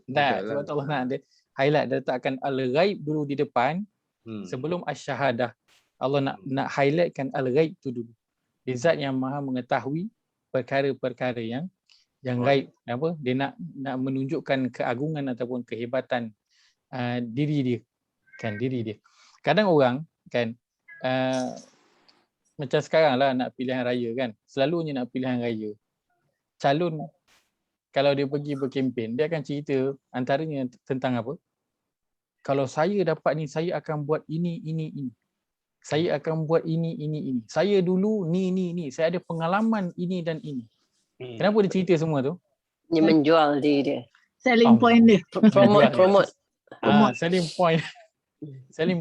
Sebab tu Allah nak dia highlight, dia letakkan al-ghaib dulu di depan sebelum asy-syahadah. Allah nak highlightkan al-ghaib tu dulu. Dia zat yang maha mengetahui perkara-perkara yang gaib. Apa? Dia nak menunjukkan keagungan ataupun kehebatan diri dia. Kan diri dia. Kadang orang kan macam sekarang lah nak pilihan raya kan. Selalunya nak pilihan raya. Calon kalau dia pergi berkempen, dia akan cerita antaranya tentang apa? Kalau saya dapat ni, saya akan buat ini. Saya akan buat ini. Saya dulu ni. Saya ada pengalaman ini dan ini. Kenapa dia cerita semua tu? Dia menjual diri dia. Selling point dia. Promote. Selling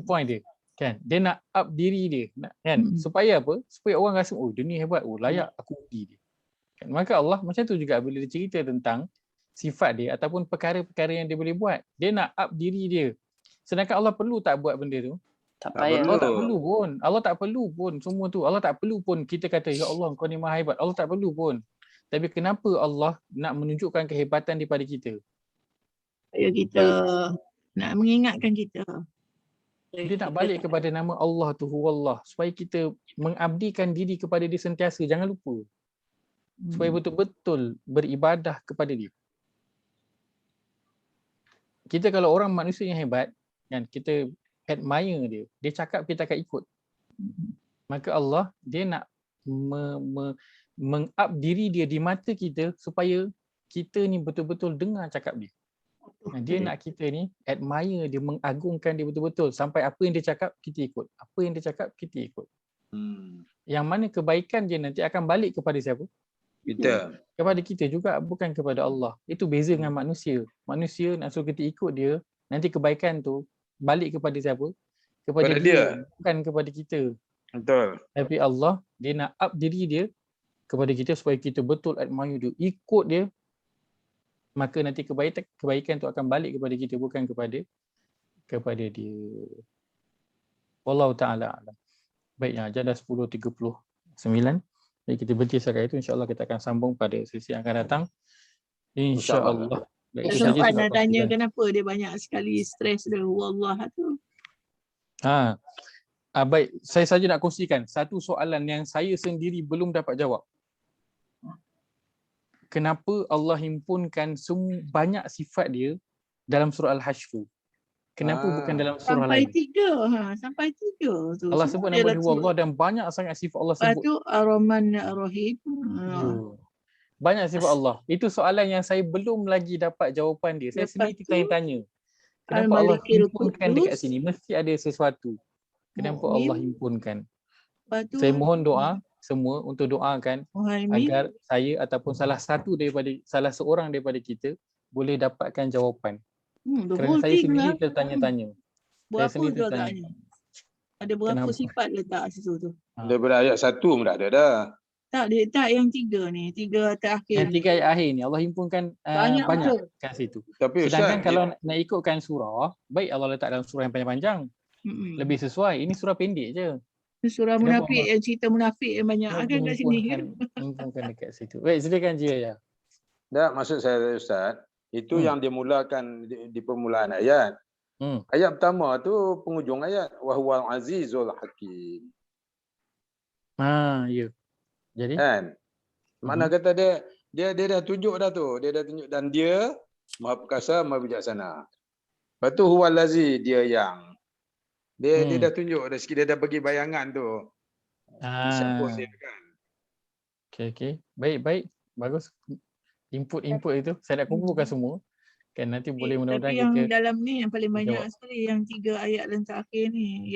point dia. Kan? Dia nak up diri dia. Kan? Supaya apa? Supaya orang rasa, dia ni hebat. Layak aku undi dia. Kan? Maka Allah macam tu juga bila dia cerita tentang sifat dia ataupun perkara-perkara yang dia boleh buat. Dia nak up diri dia. Sedangkan Allah perlu tak buat benda tu? Tak payah. Allah tak perlu pun. Allah tak perlu pun semua tu. Allah tak perlu pun kita kata, ya Allah kau ni maha hebat. Allah tak perlu pun. Tapi kenapa Allah nak menunjukkan kehebatan daripada kita? Supaya kita nak mengingatkan kita. Dia nak balik kepada nama Allah tu, Huwallah. Supaya kita mengabdikan diri kepada dia sentiasa. Jangan lupa. Supaya betul-betul beribadah kepada dia. Kita kalau orang manusia yang hebat, kan, kita admire dia. Dia cakap kita akan ikut. Maka Allah, dia nak meng-up diri dia di mata kita supaya kita ni betul-betul dengar cakap dia. Dia nak kita ni admire dia, mengagungkan dia betul-betul sampai apa yang dia cakap kita ikut. Apa yang dia cakap kita ikut. Yang mana kebaikan dia nanti akan balik kepada siapa? Kita. Kepada kita juga, bukan kepada Allah. Itu beza dengan manusia. Manusia nak suruh kita ikut dia, nanti kebaikan tu balik kepada siapa? Kepada dia, bukan kepada kita. Betul. Tapi Allah, dia nak up diri dia kepada kita supaya kita betul admire dia, ikut dia. Maka nanti kebaikan tu akan balik kepada kita, bukan kepada dia. Wallahu ta'ala alam. Baik, yang ajar dah 10.39. Jadi kita berhenti sekarang itu. InsyaAllah kita akan sambung pada sesi yang akan datang. InsyaAllah. Baik, itu Itu saja Wan sebab nak tanya kasihan. kenapa dia banyak sekali stres dia Allah tu. Baik, saya saja nak kongsikan satu soalan yang saya sendiri belum dapat jawab. Kenapa Allah himpunkan banyak sifat dia dalam surah Al-Hashf? Kenapa bukan dalam surah Sampai lain? 3, sampai 3 tu. Allah Semua sebut dia nama dalam dia Allah dan banyak sangat sifat Allah Lepas sebut. tu Ar-Rahman Ar-Rahim. Ya. Banyak sifat Allah. Itu soalan yang saya belum lagi dapat jawapan dia. Saya Lepas sendiri tu, tanya-tanya. Kenapa Allah Al-Malikil himpunkan dekat Qudus, sini? Mesti ada sesuatu. Kenapa Allah Mu'min, himpunkan? lepas tu Saya mohon doa semua untuk doakan Muhaimin. agar saya ataupun salah seorang daripada kita boleh dapatkan jawapan. Kerana saya sendiri tertanya-tanya. Saya Berapa sendiri tu tertanya. agaknya? Ada berapa Kenapa? sifat letak situ tu? Daripada ayat 1 pun dah ada dah. Tak yang 3 ni, 3 terakhir Yang ni. 3 ayat akhir ni Allah himpunkan Banyak betul. kat situ. Tapi Sedangkan Ustaz, kalau nak ikutkan surah, baik Allah letak dalam surah yang panjang-panjang. Lebih sesuai. Ini surah pendek je. Surah Kenapa munafik yang cerita munafik yang banyak Kenapa kan kat sini. himpunkan dekat situ. Baik, silakan Jia ya. dah maksud saya Ustaz, itu yang dimulakan di permulaan ayat. Ayat pertama tu penghujung ayat wa huwal azizul hakim. Ya. Jadi Kan? Mana kata dia dah tunjuk dah tu. Dia dah tunjuk dan dia Maha Perkasa, Maha Bijaksana. Lepas tu huwal lazi, dia yang. Dia dah tunjuk dah sikit, dia dah bagi bayangan tu. Siapa dia kan? Okey. Baik. Bagus. Input itu saya nak kumpulkan semua. Kan nanti boleh Tapi mudah-mudahan yang kita dalam ni yang paling banyak jawab. sekali yang 3 ayat yang terakhir ni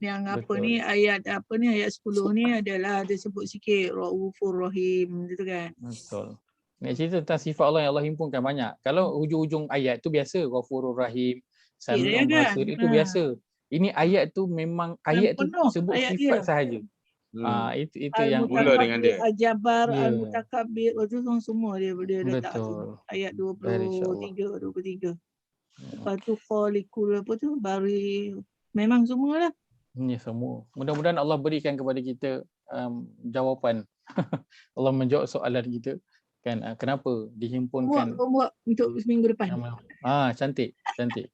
yang apa betul. ni ayat 10 ni adalah dia sebut sikit Raufur Rahim gitu kan. Betul. Nak cerita tentang sifat Allah yang Allah himpunkan banyak. Kalau hujung-hujung ayat tu biasa Ghafurur Rahim, Sami'un kan? Basir, itu biasa. Ini ayat tu memang ayat tu sebut ayat sifat dia. sahaja. Itu yang Mula dengan dia. Al-Jabbar, Ya. Al-Mutakabbir, itu semua dia letak tu. Betul. Ayat Baik, insyaAllah. 23. Lepas tu Khaliqul apa tu? Bari. Memang semualah. Ini semua. Mudah-mudahan Allah berikan kepada kita jawapan. Allah menjawab soalan kita. Kan kenapa dihimpunkan Buat untuk seminggu depan. Cantik.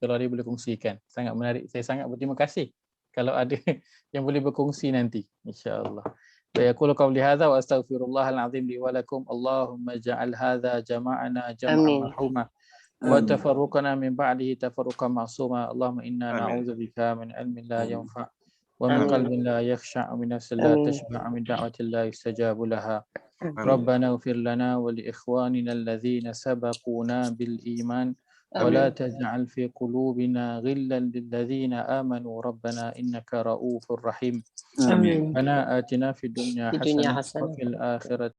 Kalau dia boleh kongsikan. Sangat menarik. Saya sangat berterima kasih kalau ada yang boleh berkongsi nanti, insya-Allah. Baik, aku qauli hadza wa astaghfirullahal azim li wa lakum. Allahumma ja'al hadza jama'ana jam'an marhuma wa tafarruqana min ba'dihi tafarruqan ma'suma. Allahumma inna na'udzubika min ilmin la yanfa' wa min qalbin la yakhsha' min nafsin la tashba' min da'watin la yustajabu laha. ربنا اغفر لنا ولإخواننا الذين سبقونا بالإيمان ولا تجعل في قلوبنا غلا للذين آمنوا ربنا إنك رؤوف رحيم. ربنا آتنا في الدنيا حسنة وفي الآخرة